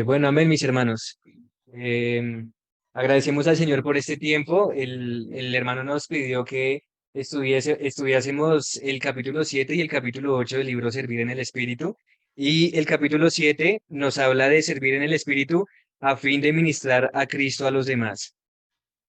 Bueno, amén, mis hermanos. Eh, Agradecemos al Señor por este tiempo. El hermano nos pidió que estudiásemos el capítulo 7 y el capítulo 8 del libro Servir en el Espíritu. Y el capítulo 7 nos habla de servir en el Espíritu a fin de ministrar a Cristo a los demás.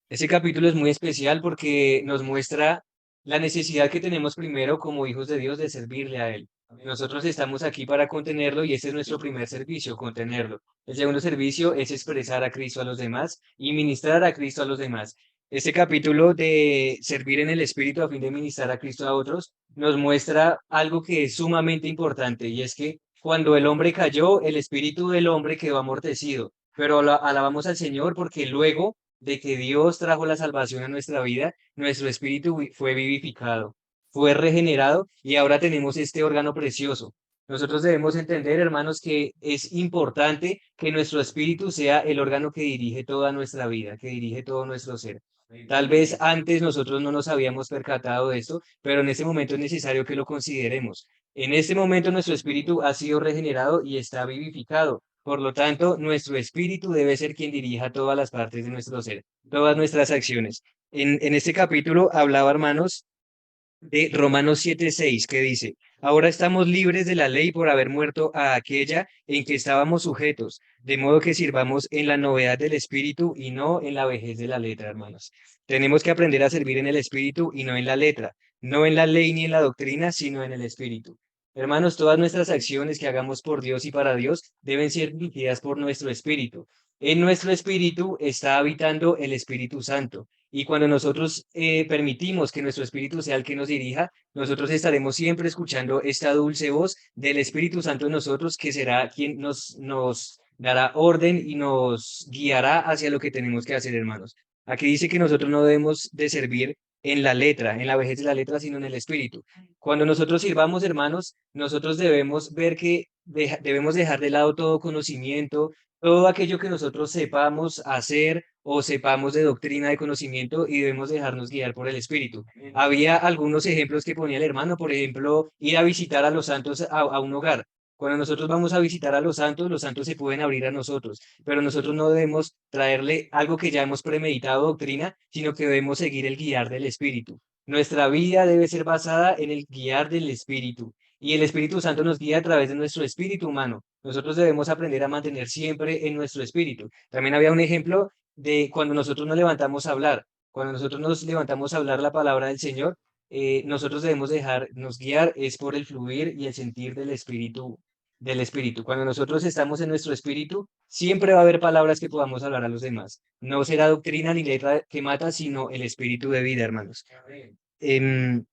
Ese capítulo es muy especial porque nos muestra la necesidad que tenemos primero como hijos de Dios de servirle a Él. Nosotros estamos aquí para contenerlo y este es nuestro primer servicio, contenerlo. El segundo servicio es expresar a Cristo a los demás y ministrar a Cristo a los demás. Este capítulo de servir en el Espíritu a fin de ministrar a Cristo a otros nos muestra algo que es sumamente importante y es que cuando el hombre cayó, el espíritu del hombre quedó amortecido, pero alabamos al Señor porque luego de que Dios trajo la salvación a nuestra vida, nuestro espíritu fue vivificado, fue regenerado y ahora tenemos este órgano precioso. Nosotros debemos entender, hermanos, que es importante que nuestro espíritu sea el órgano que dirige toda nuestra vida, que dirige todo nuestro ser. Tal vez antes nosotros no nos habíamos percatado de esto, pero en este momento es necesario que lo consideremos. En este momento nuestro espíritu ha sido regenerado y está vivificado. Por lo tanto, nuestro espíritu debe ser quien dirija todas las partes de nuestro ser, todas nuestras acciones. En este capítulo hablaba, hermanos, de Romanos 7:6, que dice, ahora estamos libres de la ley por haber muerto a aquella en que estábamos sujetos, de modo que sirvamos en la novedad del espíritu y no en la vejez de la letra, hermanos. Tenemos que aprender a servir en el espíritu y no en la letra, no en la ley ni en la doctrina, sino en el espíritu. Hermanos, todas nuestras acciones que hagamos por Dios y para Dios deben ser dirigidas por nuestro espíritu. En nuestro espíritu está habitando el Espíritu Santo. Y cuando nosotros permitimos que nuestro Espíritu sea el que nos dirija, nosotros estaremos siempre escuchando esta dulce voz del Espíritu Santo en nosotros, que será quien nos dará orden y nos guiará hacia lo que tenemos que hacer, hermanos. Aquí dice que nosotros no debemos de servir en la letra, en la vejez de la letra, sino en el Espíritu. Cuando nosotros sirvamos, hermanos, nosotros debemos ver que debemos dejar de lado todo conocimiento, todo aquello que nosotros sepamos hacer o sepamos de doctrina, de conocimiento y debemos dejarnos guiar por el Espíritu. Había algunos ejemplos que ponía el hermano, por ejemplo, ir a visitar a los santos a un hogar. Cuando nosotros vamos a visitar a los santos se pueden abrir a nosotros, pero nosotros no debemos traerle algo que ya hemos premeditado doctrina, sino que debemos seguir el guiar del Espíritu. Nuestra vida debe ser basada en el guiar del Espíritu. Y el Espíritu Santo nos guía a través de nuestro espíritu humano. Nosotros debemos aprender a mantener siempre en nuestro espíritu. También había un ejemplo de cuando nosotros nos levantamos a hablar. Cuando nosotros nos levantamos a hablar la palabra del Señor, nosotros debemos dejarnos guiar es por el fluir y el sentir del espíritu, del espíritu. Cuando nosotros estamos en nuestro espíritu, siempre va a haber palabras que podamos hablar a los demás. No será doctrina ni letra que mata, sino el espíritu de vida, hermanos. Em,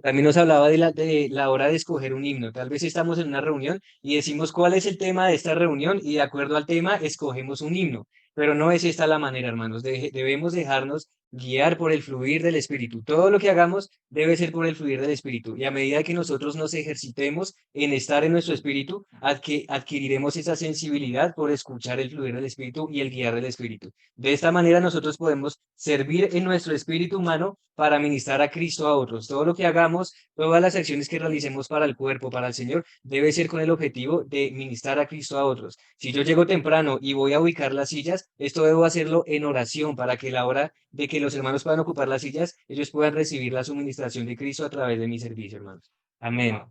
También nos hablaba de la hora de escoger un himno. Tal vez estamos en una reunión y decimos cuál es el tema de esta reunión y de acuerdo al tema escogemos un himno. Pero no es esta la manera, hermanos. Debemos dejarnos guiar por el fluir del Espíritu. Todo lo que hagamos debe ser por el fluir del Espíritu. Y a medida que nosotros nos ejercitemos en estar en nuestro Espíritu, adquiriremos esa sensibilidad por escuchar el fluir del Espíritu y el guiar del Espíritu. De esta manera nosotros podemos servir en nuestro espíritu humano para ministrar a Cristo a otros. Todo lo que hagamos, todas las acciones que realicemos para el cuerpo, para el Señor, debe ser con el objetivo de ministrar a Cristo a otros. Si yo llego temprano y voy a ubicar las sillas, esto debo hacerlo en oración para que la hora de que los hermanos puedan ocupar las sillas, ellos puedan recibir la suministración de Cristo a través de mi servicio, hermanos. Amén.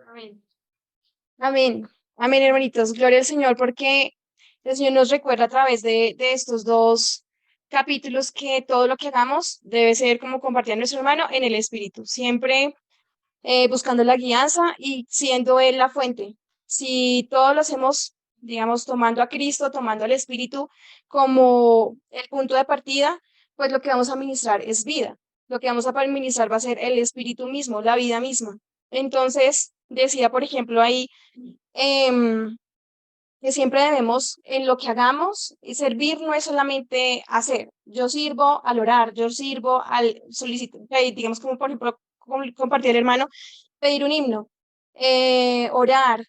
Amén. Amén. Amén, hermanitos. Gloria al Señor, porque el Señor nos recuerda a través de estos dos capítulos que todo lo que hagamos debe ser como compartir a nuestro hermano en el Espíritu, siempre buscando la guianza y siendo Él la fuente. Si todo lo hacemos, digamos, tomando a Cristo, tomando al Espíritu como el punto de partida, pues lo que vamos a ministrar es vida. Lo que vamos a ministrar va a ser el Espíritu mismo, la vida misma. Entonces, decía, por ejemplo, ahí, em, que siempre debemos, en lo que hagamos, servir no es solamente hacer. Yo sirvo al orar, yo sirvo al solicitar, digamos, como por ejemplo, compartir el hermano, pedir un himno, orar,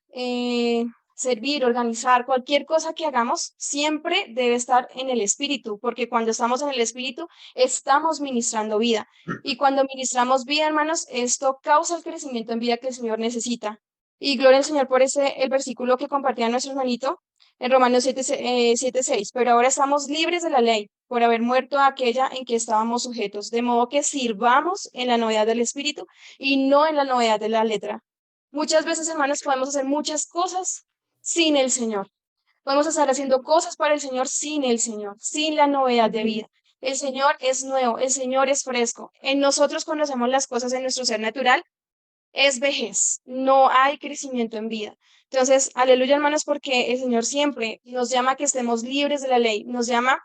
servir, organizar, cualquier cosa que hagamos, siempre debe estar en el espíritu, porque cuando estamos en el espíritu, estamos ministrando vida. Y cuando ministramos vida, hermanos, esto causa el crecimiento en vida que el Señor necesita. Y gloria al Señor por el versículo que compartía nuestro hermanito en Romanos 7:6. Pero ahora estamos libres de la ley por haber muerto a aquella en que estábamos sujetos, de modo que sirvamos en la novedad del espíritu y no en la novedad de la letra. Muchas veces, hermanos, podemos hacer muchas cosas sin el Señor. Podemos estar haciendo cosas para el Señor sin el Señor, sin la novedad de vida. El Señor es nuevo, el Señor es fresco. En nosotros conocemos las cosas en nuestro ser natural, es vejez, no hay crecimiento en vida. Entonces, aleluya, hermanos, porque el Señor siempre nos llama a que estemos libres de la ley, nos llama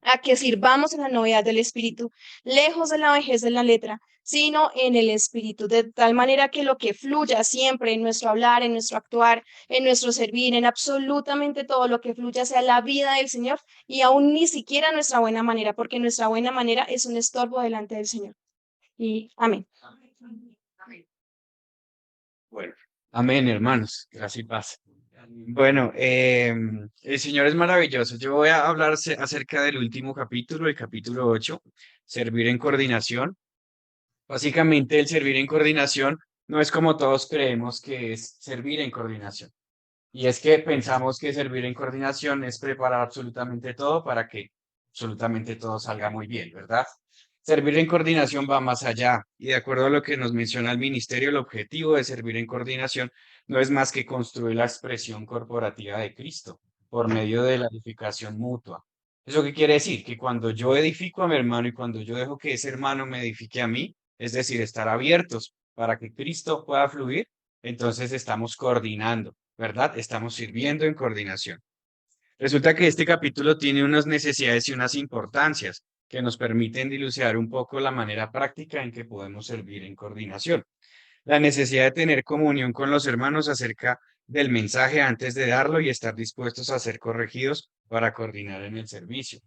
a que sirvamos en la novedad del Espíritu, lejos de la vejez de la letra, sino en el Espíritu, de tal manera que lo que fluya siempre en nuestro hablar, en nuestro actuar, en nuestro servir, en absolutamente todo lo que fluya sea la vida del Señor y aún ni siquiera nuestra buena manera, porque nuestra buena manera es un estorbo delante del Señor. Y amén. Bueno, amén, hermanos. Gracias y paz. Bueno, el Señor es maravilloso. Yo voy a hablar acerca del último capítulo, el capítulo 8, servir en coordinación. Básicamente, el servir en coordinación no es como todos creemos que es servir en coordinación. Y es que pensamos que servir en coordinación es preparar absolutamente todo para que absolutamente todo salga muy bien, ¿verdad? Servir en coordinación va más allá y de acuerdo a lo que nos menciona el ministerio, el objetivo de servir en coordinación no es más que construir la expresión corporativa de Cristo por medio de la edificación mutua. ¿Eso qué quiere decir? Que cuando yo edifico a mi hermano y cuando yo dejo que ese hermano me edifique a mí, es decir, estar abiertos para que Cristo pueda fluir, entonces estamos coordinando. ¿Verdad? Estamos sirviendo en coordinación. Resulta que este capítulo tiene unas necesidades y unas importancias que nos permiten dilucidar un poco la manera práctica en que podemos servir en coordinación. La necesidad de tener comunión con los hermanos acerca del mensaje antes de darlo y estar dispuestos a ser corregidos para coordinar en el servicio.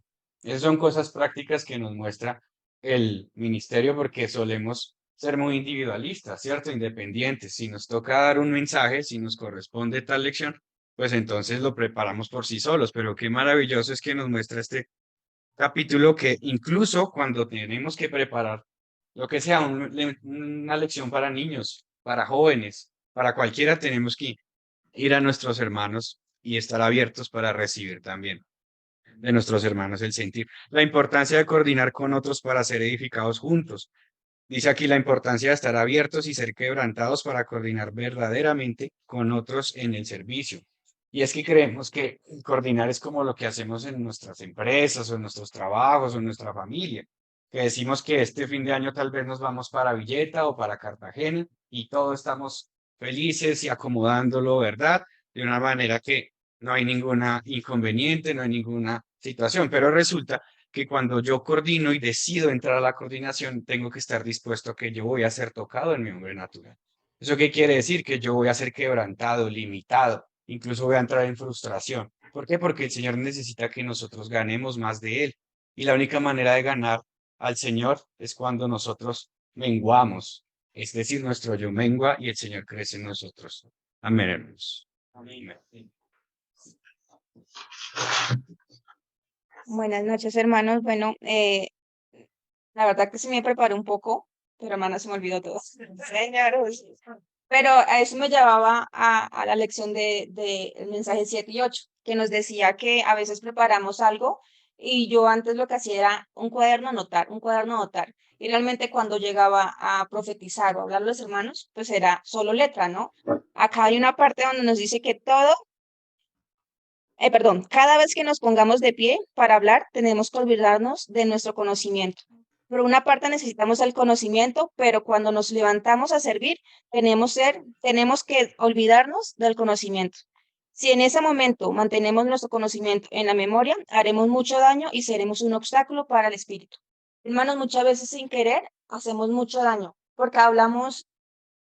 Esas son cosas prácticas que nos muestra el ministerio porque solemos ser muy individualistas, ¿cierto? Independientes. Si nos toca dar un mensaje, si nos corresponde tal lección, pues entonces lo preparamos por sí solos. Pero qué maravilloso es que nos muestra este capítulo que incluso cuando tenemos que preparar lo que sea, una lección para niños, para jóvenes, para cualquiera, tenemos que ir a nuestros hermanos y estar abiertos para recibir también de nuestros hermanos el sentir. La importancia de coordinar con otros para ser edificados juntos. Dice aquí la importancia de estar abiertos y ser quebrantados para coordinar verdaderamente con otros en el servicio. Y es que creemos que coordinar es como lo que hacemos en nuestras empresas o en nuestros trabajos o en nuestra familia, que decimos que este fin de año tal vez nos vamos para Villeta o para Cartagena y todos estamos felices y acomodándolo, ¿verdad? De una manera que no hay ninguna inconveniente, no hay ninguna situación, pero resulta que cuando yo coordino y decido entrar a la coordinación, tengo que estar dispuesto a que yo voy a ser tocado en mi hombre natural. ¿Eso qué quiere decir? Que yo voy a ser quebrantado, limitado, incluso voy a entrar en frustración. ¿Por qué? Porque el Señor necesita que nosotros ganemos más de Él. Y la única manera de ganar al Señor es cuando nosotros menguamos. Es decir, nuestro yo mengua y el Señor crece en nosotros. Amén, hermanos. Amén. Buenas noches, hermanos. Bueno, la verdad que sí me preparé un poco, pero hermana se me olvidó todo. Señores. Pero a eso me llevaba a la lección de el mensaje 7 y 8 que nos decía que a veces preparamos algo y yo antes lo que hacía era un cuaderno anotar, un cuaderno anotar. Y realmente cuando llegaba a profetizar o hablar a los hermanos, pues era solo letra, ¿no? Acá hay una parte donde nos dice que todo perdón, cada vez que nos pongamos de pie para hablar, tenemos que olvidarnos de nuestro conocimiento. Por una parte necesitamos el conocimiento, pero cuando nos levantamos a servir, tenemos que olvidarnos del conocimiento. Si en ese momento mantenemos nuestro conocimiento en la memoria, haremos mucho daño y seremos un obstáculo para el espíritu. Hermanos, muchas veces sin querer hacemos mucho daño porque hablamos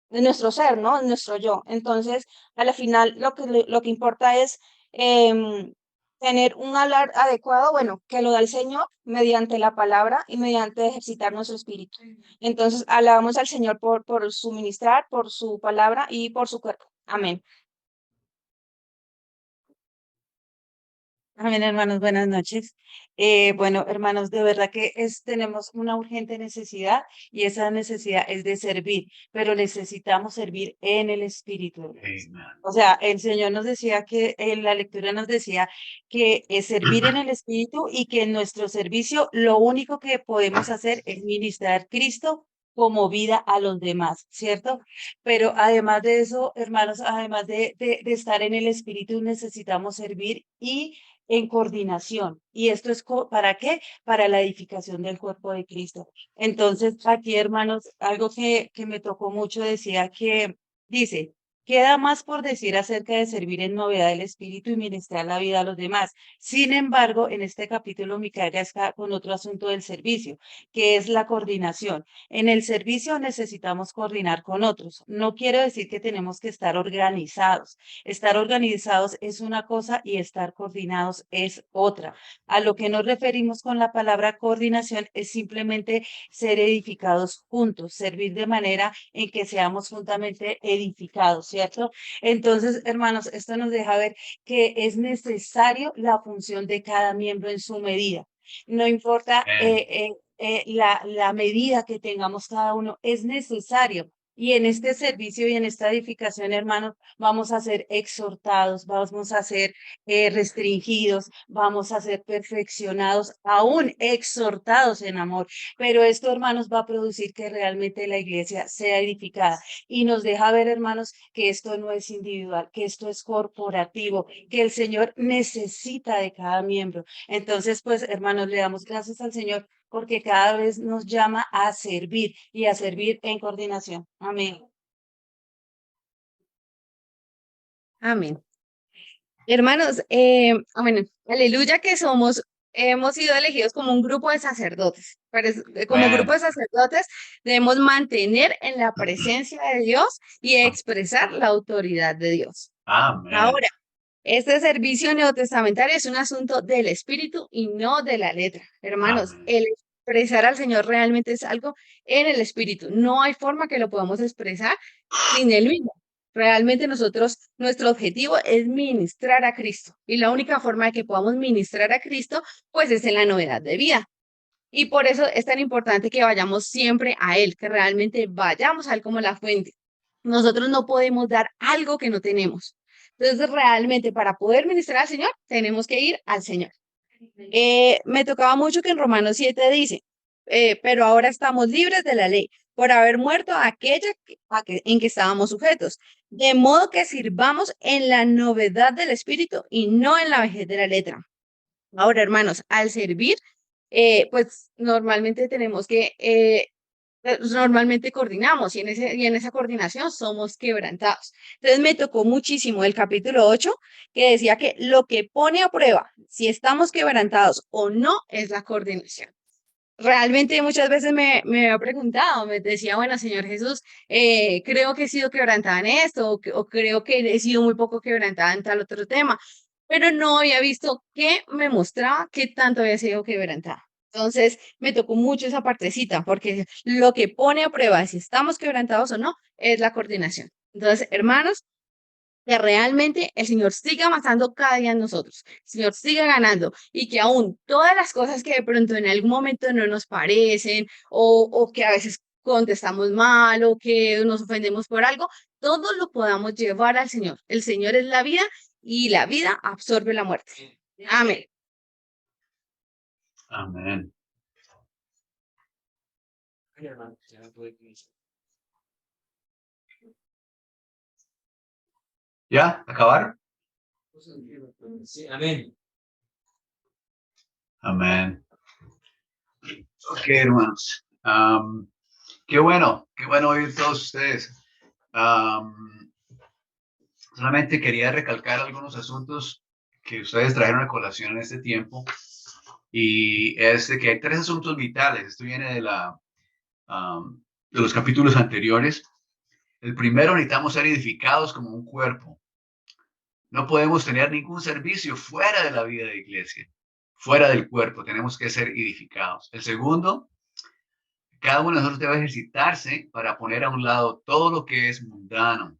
de nuestro ser, ¿no? De nuestro yo. Entonces, a la final, lo que importa es tener un hablar adecuado, bueno, que lo da el Señor mediante la palabra y mediante ejercitar nuestro espíritu. Entonces, alabamos al Señor por su ministrar, por su palabra y por su cuerpo. Amén. Amén, hermanos, buenas noches. Bueno, hermanos, de verdad que tenemos una urgente necesidad y esa necesidad es de servir, pero necesitamos servir en el Espíritu, hermanos. Amen. O sea, el Señor nos decía que en la lectura nos decía que es servir en el Espíritu y que en nuestro servicio lo único que podemos hacer es ministrar Cristo como vida a los demás, ¿cierto? Pero además de eso, hermanos, además de estar en el Espíritu, necesitamos servir y en coordinación. ¿Y esto es para qué? Para la edificación del cuerpo de Cristo. Entonces, aquí, hermanos, algo que me tocó mucho decía que dice, queda más por decir acerca de servir en novedad del Espíritu y ministrar la vida a los demás. Sin embargo, en este capítulo, Micaela está con otro asunto del servicio, que es la coordinación. En el servicio necesitamos coordinar con otros. No quiero decir que tenemos que estar organizados. Estar organizados es una cosa y estar coordinados es otra. A lo que nos referimos con la palabra coordinación es simplemente ser edificados juntos, servir de manera en que seamos juntamente edificados, ¿cierto? Entonces, hermanos, esto nos deja ver que es necesario la función de cada miembro en su medida. No importa la medida que tengamos cada uno, es necesario. Y en este servicio y en esta edificación, hermanos, vamos a ser exhortados, vamos a ser restringidos, vamos a ser perfeccionados, aún exhortados en amor. Pero esto, hermanos, va a producir que realmente la iglesia sea edificada y nos deja ver, hermanos, que esto no es individual, que esto es corporativo, que el Señor necesita de cada miembro. Entonces, pues, hermanos, le damos gracias al Señor porque cada vez nos llama a servir y a servir en coordinación. Amén. Amén. Hermanos, bueno, aleluya que hemos sido elegidos como un grupo de sacerdotes. Como grupo de sacerdotes debemos mantener en la presencia de Dios y expresar la autoridad de Dios. Amen. Ahora, este servicio neotestamentario es un asunto del espíritu y no de la letra. Hermanos, Amén. el expresar al Señor realmente es algo en el espíritu. No hay forma que lo podamos expresar sin Él mismo. Realmente nuestro objetivo es ministrar a Cristo. Y la única forma de que podamos ministrar a Cristo, pues es en la novedad de vida. Y por eso es tan importante que vayamos siempre a Él, que realmente vayamos a Él como la fuente. Nosotros no podemos dar algo que no tenemos. Entonces, realmente para poder ministrar al Señor, tenemos que ir al Señor. Me tocaba mucho que en Romanos 7 dice, pero ahora estamos libres de la ley por haber muerto a aquella en que estábamos sujetos, de modo que sirvamos en la novedad del Espíritu y no en la vejez de la letra. Ahora, hermanos, al servir, pues normalmente normalmente coordinamos y en esa coordinación somos quebrantados. Entonces me tocó muchísimo el capítulo 8 que decía que lo que pone a prueba si estamos quebrantados o no es la coordinación. Realmente muchas veces me he preguntado, me decía, bueno, Señor Jesús, creo que he sido quebrantada en esto o creo que he sido muy poco quebrantada en tal otro tema, pero no había visto qué me mostraba qué tanto había sido quebrantada. Entonces me tocó mucho esa partecita, porque lo que pone a prueba si estamos quebrantados o no es la coordinación. Entonces, hermanos, que realmente el Señor siga avanzando cada día en nosotros, el Señor siga ganando y que aún todas las cosas que de pronto en algún momento no nos parecen o que a veces contestamos mal o que nos ofendemos por algo, todo lo podamos llevar al Señor. El Señor es la vida y la vida absorbe la muerte. Amén. Amén. ¿Ya? ¿Acabar? Sí, amén. Amén. Ok, hermanos. Qué bueno oír todos ustedes. Solamente quería recalcar algunos asuntos que ustedes trajeron a colación en este tiempo. Y es de que hay tres asuntos vitales. Esto viene de los capítulos anteriores. El primero, necesitamos ser edificados como un cuerpo. No podemos tener ningún servicio fuera de la vida de iglesia, fuera del cuerpo. Tenemos que ser edificados. El segundo, cada uno de nosotros debe ejercitarse para poner a un lado todo lo que es mundano.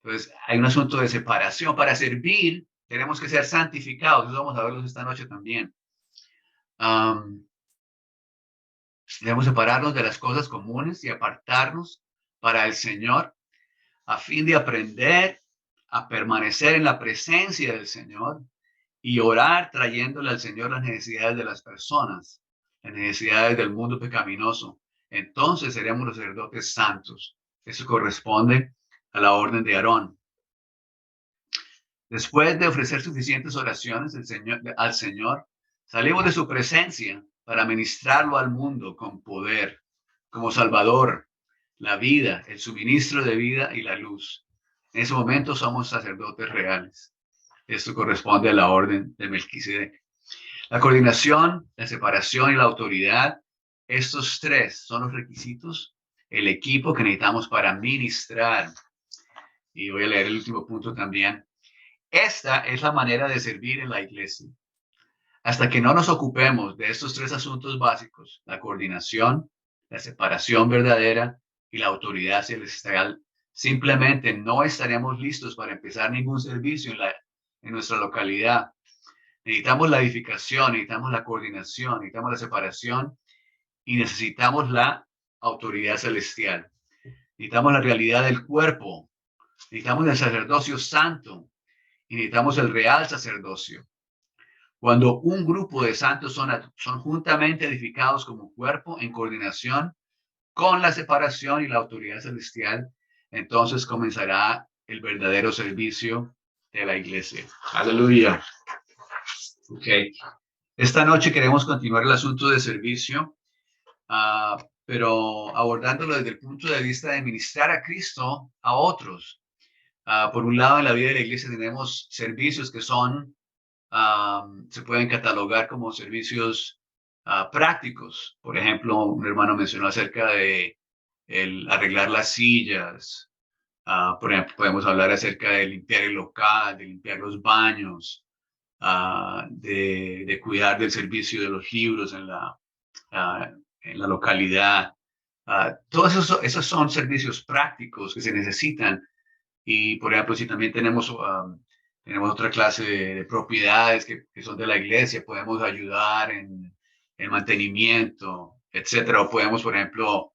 Entonces, hay un asunto de separación. Para servir, tenemos que ser santificados. Eso vamos a verlos esta noche también. Debemos separarnos de las cosas comunes y apartarnos para el Señor a fin de aprender a permanecer en la presencia del Señor y orar trayéndole al Señor las necesidades de las personas, las necesidades del mundo pecaminoso. Entonces seremos los sacerdotes santos. Eso corresponde a la orden de Aarón. Después de ofrecer suficientes oraciones al Señor, salimos de su presencia para ministrarlo al mundo con poder, como Salvador, la vida, el suministro de vida y la luz. En ese momento somos sacerdotes reales. Esto corresponde a la orden de Melquisedec. La coordinación, la separación y la autoridad, estos tres son los requisitos, el equipo que necesitamos para ministrar. Y voy a leer el último punto también. Esta es la manera de servir en la iglesia. Hasta que no nos ocupemos de estos tres asuntos básicos, la coordinación, la separación verdadera y la autoridad celestial, simplemente no estaremos listos para empezar ningún servicio en nuestra localidad. Necesitamos la edificación, necesitamos la coordinación, necesitamos la separación y necesitamos la autoridad celestial. Necesitamos la realidad del cuerpo, necesitamos el sacerdocio santo y necesitamos el real sacerdocio. Cuando un grupo de santos son juntamente edificados como cuerpo en coordinación con la separación y la autoridad celestial, entonces comenzará el verdadero servicio de la iglesia. Aleluya. Ok. Esta noche queremos continuar el asunto de servicio, pero abordándolo desde el punto de vista de ministrar a Cristo a otros. Por un lado, en la vida de la iglesia tenemos servicios que se pueden catalogar como servicios prácticos. Por ejemplo, un hermano mencionó acerca de el arreglar las sillas. Por ejemplo, podemos hablar acerca de limpiar el local, de limpiar los baños, de cuidar del servicio de los libros en la localidad. Todos esos son servicios prácticos que se necesitan. Y, por ejemplo, si también tenemos otra clase de propiedades que son de la iglesia, podemos ayudar en mantenimiento, etcétera. O podemos, por ejemplo,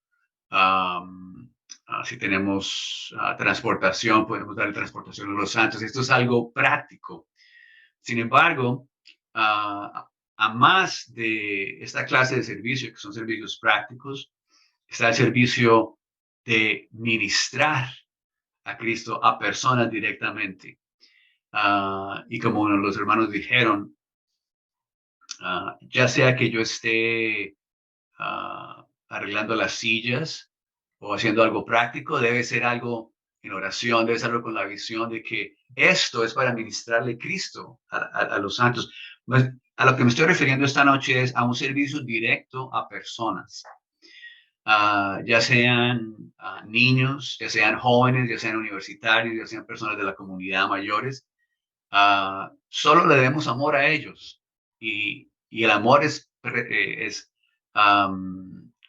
si tenemos transportación, podemos darle transportación a los santos. Esto es algo práctico. Sin embargo, a más de esta clase de servicio, que son servicios prácticos, está el servicio de ministrar a Cristo a personas directamente. Y como los hermanos dijeron, ya sea que yo esté arreglando las sillas o haciendo algo práctico, debe ser algo en oración, debe ser algo con la visión de que esto es para ministrarle Cristo a los santos. A lo que me estoy refiriendo esta noche es a un servicio directo a personas. Ya sean niños, ya sean jóvenes, ya sean universitarios, ya sean personas de la comunidad mayores, solo le demos amor a ellos y el amor es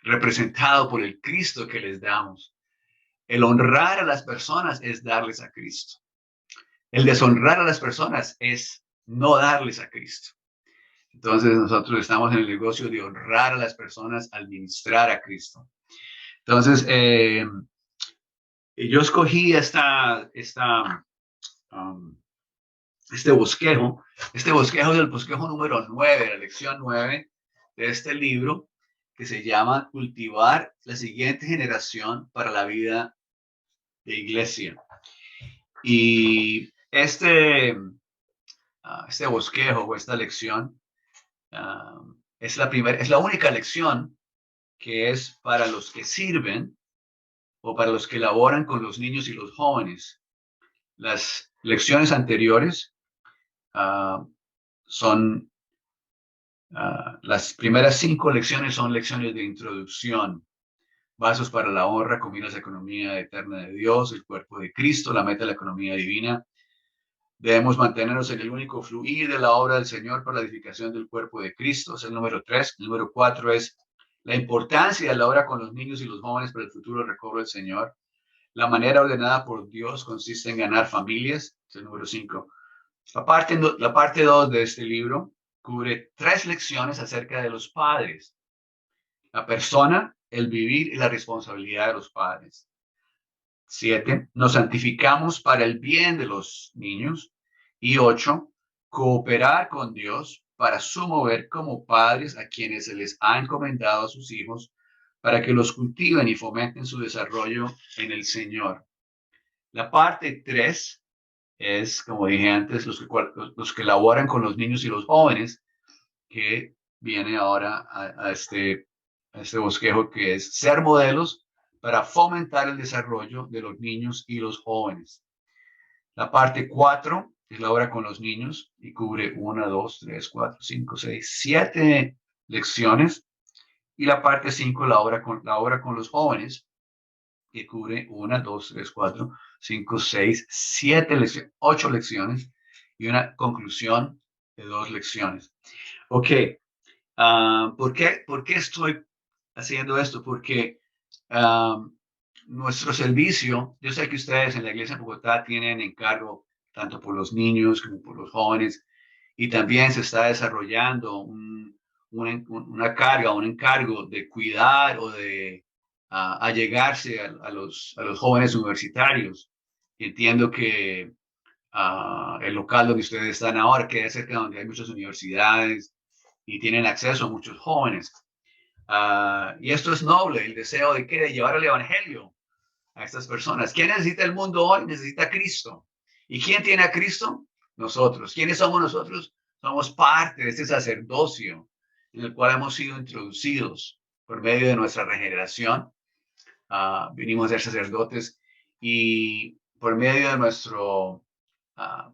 representado por el Cristo que les damos. El honrar a las personas es darles a Cristo. El deshonrar a las personas es no darles a Cristo. Entonces nosotros estamos en el negocio de honrar a las personas al ministrar a Cristo. Entonces, yo escogí este bosquejo. Este bosquejo es el bosquejo número 9, la lección 9 de este libro, que se llama Cultivar la siguiente generación para la vida de iglesia. Y este bosquejo o esta lección es la única lección que es para los que sirven o para los que laboran con los niños y los jóvenes. Las lecciones anteriores son las primeras 5 lecciones son lecciones de introducción. Vasos para la honra, comidas de economía eterna de Dios, el cuerpo de Cristo, la meta de la economía divina. Debemos mantenernos en el único fluir de la obra del Señor para la edificación del cuerpo de Cristo. Es el número 3. El número 4 es la importancia de la obra con los niños y los jóvenes para el futuro recobro del Señor. La manera ordenada por Dios consiste en ganar familias. Es el número 5. La parte 2 de este libro cubre 3 lecciones acerca de los padres: la persona, el vivir y la responsabilidad de los padres. 7, nos santificamos para el bien de los niños. Y 8, cooperar con Dios para sumover como padres a quienes se les ha encomendado a sus hijos para que los cultiven y fomenten su desarrollo en el Señor. La parte 3 es, como dije antes, los que laboran con los niños y los jóvenes, que viene ahora a este bosquejo, que es ser modelos para fomentar el desarrollo de los niños y los jóvenes. La parte 4 es la obra con los niños y cubre 1, 2, 3, 4, 5, 6, 7 lecciones. Y la parte 5, la obra con los jóvenes, que cubre 1, 2, 3, 4, 5, 6, 7 lecciones, 8 lecciones y una conclusión de 2 lecciones. Ok, ¿por qué estoy haciendo esto? Porque nuestro servicio, yo sé que ustedes en la iglesia de Bogotá tienen encargo tanto por los niños como por los jóvenes, y también se está desarrollando una carga, un encargo de cuidar o de allegarse a los jóvenes universitarios. Entiendo que el local donde ustedes están ahora queda cerca de donde hay muchas universidades y tienen acceso a muchos jóvenes. Y esto es noble, el deseo de que de llevar el evangelio a estas personas. ¿Quién necesita el mundo hoy? Necesita a Cristo. ¿Y quién tiene a Cristo? Nosotros. ¿Quiénes somos nosotros? Somos parte de este sacerdocio en el cual hemos sido introducidos por medio de nuestra regeneración. Vinimos a ser sacerdotes y por medio de nuestro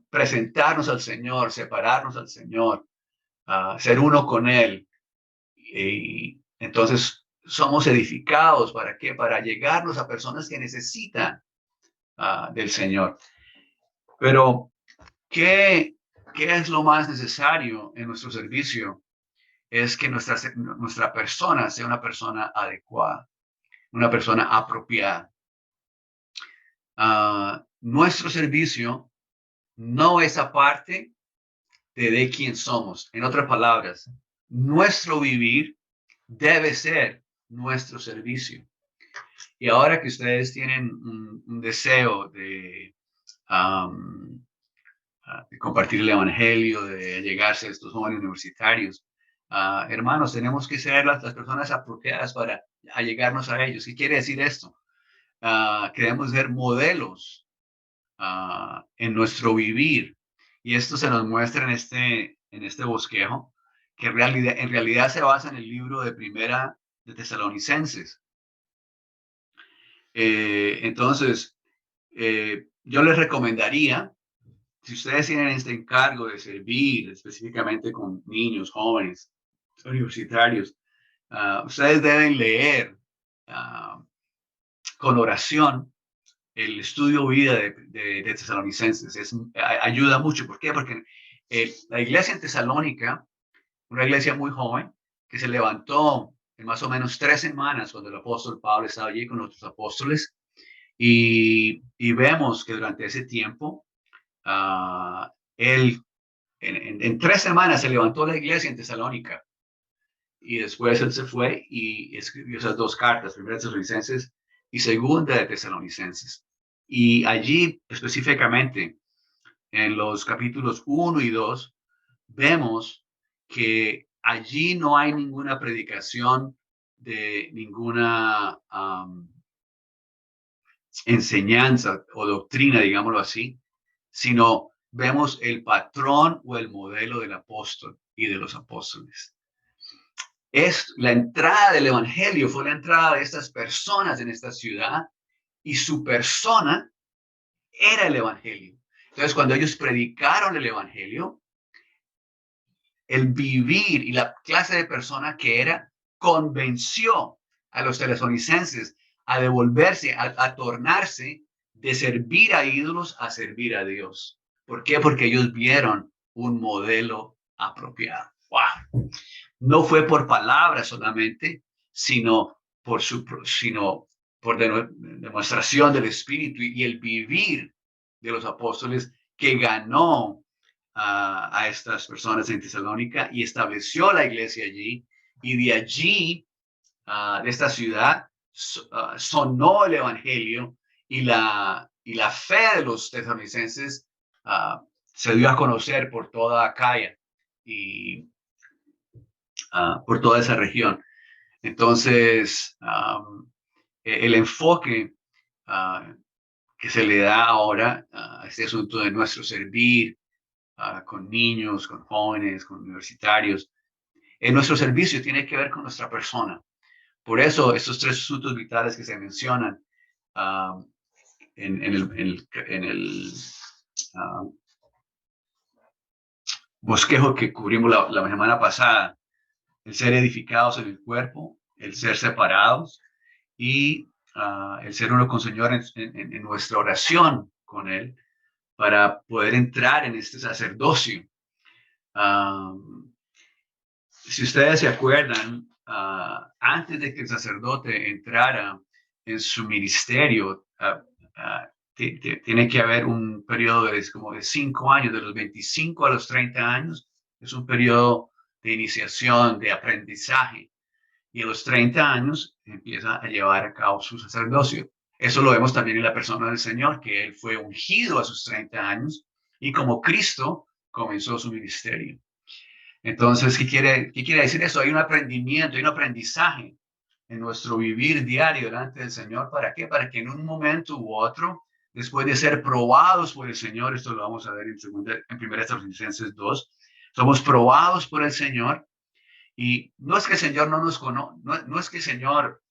presentarnos al Señor, separarnos al Señor, ser uno con Él. Y entonces somos edificados. ¿Para qué? Para llegarnos a personas que necesitan del Señor. Pero, ¿qué es lo más necesario en nuestro servicio? Es que nuestra persona sea una persona adecuada, una persona apropiada. Nuestro servicio no es aparte de quién somos. En otras palabras, nuestro vivir debe ser nuestro servicio. Y ahora que ustedes tienen un deseo de compartir el evangelio, de llegarse a estos jóvenes universitarios, hermanos, tenemos que ser las personas apropiadas para allegarnos a ellos. ¿Qué quiere decir esto? Queremos ser modelos en nuestro vivir. Y esto se nos muestra en este bosquejo, que en realidad se basa en el libro de Primera de Tesalonicenses. Entonces, yo les recomendaría, si ustedes tienen este encargo de servir específicamente con niños, jóvenes, universitarios, ustedes deben leer con oración el estudio vida de Tesalonicenses. Ayuda mucho. ¿Por qué? Porque la iglesia en Tesalónica, una iglesia muy joven, que se levantó en más o menos 3 semanas cuando el apóstol Pablo estaba allí con otros apóstoles, y vemos que durante ese tiempo, él en 3 semanas se levantó la iglesia en Tesalónica, y después él se fue y escribió esas 2 cartas, primera de Tesalonicenses y segunda de Tesalonicenses. Y allí específicamente en los capítulos 1 y 2 vemos que allí no hay ninguna predicación de ninguna enseñanza o doctrina, digámoslo así, sino vemos el patrón o el modelo del apóstol y de los apóstoles. Es la entrada del evangelio, fue la entrada de estas personas en esta ciudad, y su persona era el evangelio. Entonces, cuando ellos predicaron el evangelio, el vivir y la clase de persona que era, convenció a los tesalonicenses a devolverse, a tornarse de servir a ídolos a servir a Dios. ¿Por qué? Porque ellos vieron un modelo apropiado. ¡Wow! No fue por palabras solamente, sino por demostración del Espíritu y el vivir de los apóstoles, que ganó a estas personas en Tesalónica y estableció la iglesia allí. Y de allí, de esta ciudad, sonó el evangelio y la fe de los tesalonicenses se dio a conocer por toda Acaya y por toda esa región. Entonces, el enfoque que se le da ahora a este asunto de nuestro servir con niños, con jóvenes, con universitarios, en nuestro servicio tiene que ver con nuestra persona. Por eso, estos tres asuntos vitales que se mencionan en el bosquejo que cubrimos la semana pasada, el ser edificados en el cuerpo, el ser separados y el ser uno con el Señor en nuestra oración con Él para poder entrar en este sacerdocio. Si ustedes se acuerdan, antes de que el sacerdote entrara en su ministerio, tiene que haber un periodo como de 5 años, de los 25 a los 30 años, es un periodo de iniciación, de aprendizaje, y a los 30 años empieza a llevar a cabo su sacerdocio. Eso lo vemos también en la persona del Señor, que Él fue ungido a sus 30 años y como Cristo comenzó su ministerio. Entonces, ¿qué quiere decir eso? Hay un aprendimiento, hay un aprendizaje en nuestro vivir diario delante del Señor. ¿Para qué? Para que en un momento u otro, después de ser probados por el Señor, esto lo vamos a ver en 1 Tesalonicenses 2, somos probados por el Señor y no es que el Señor no es que el Señor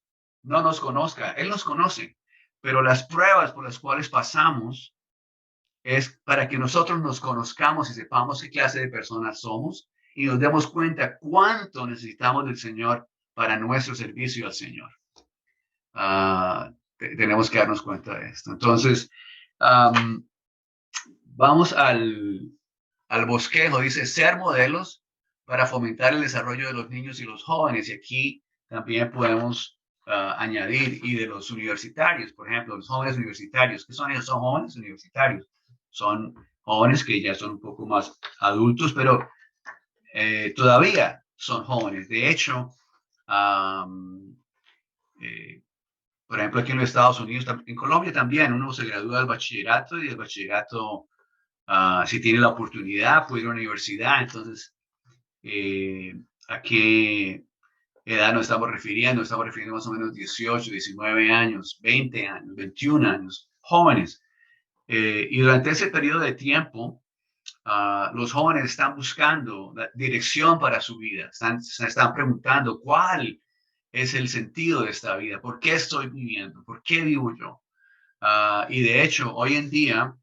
no nos conozca, Él nos conoce, pero las pruebas por las cuales pasamos es para que nosotros nos conozcamos y sepamos qué clase de personas somos y nos demos cuenta cuánto necesitamos del Señor para nuestro servicio al Señor. Tenemos que darnos cuenta de esto. Entonces, vamos al bosquejo. Dice, ser modelos para fomentar el desarrollo de los niños y los jóvenes. Y aquí también podemos añadir, y de los universitarios, por ejemplo, los jóvenes universitarios. ¿Qué son ellos? Son jóvenes universitarios. Son jóvenes que ya son un poco más adultos, pero todavía son jóvenes. De hecho, por ejemplo, aquí en los Estados Unidos, en Colombia también, uno se gradúa del bachillerato y del bachillerato, si tiene la oportunidad, puede ir a la universidad. Entonces, ¿a qué edad nos estamos refiriendo? Estamos refiriendo más o menos 18, 19 años, 20 años, 21 años, jóvenes. Y durante ese periodo de tiempo, los jóvenes están buscando la dirección para su vida, se están preguntando cuál es el sentido de esta vida, por qué estoy viviendo, por qué vivo yo. Y de hecho, hoy en día,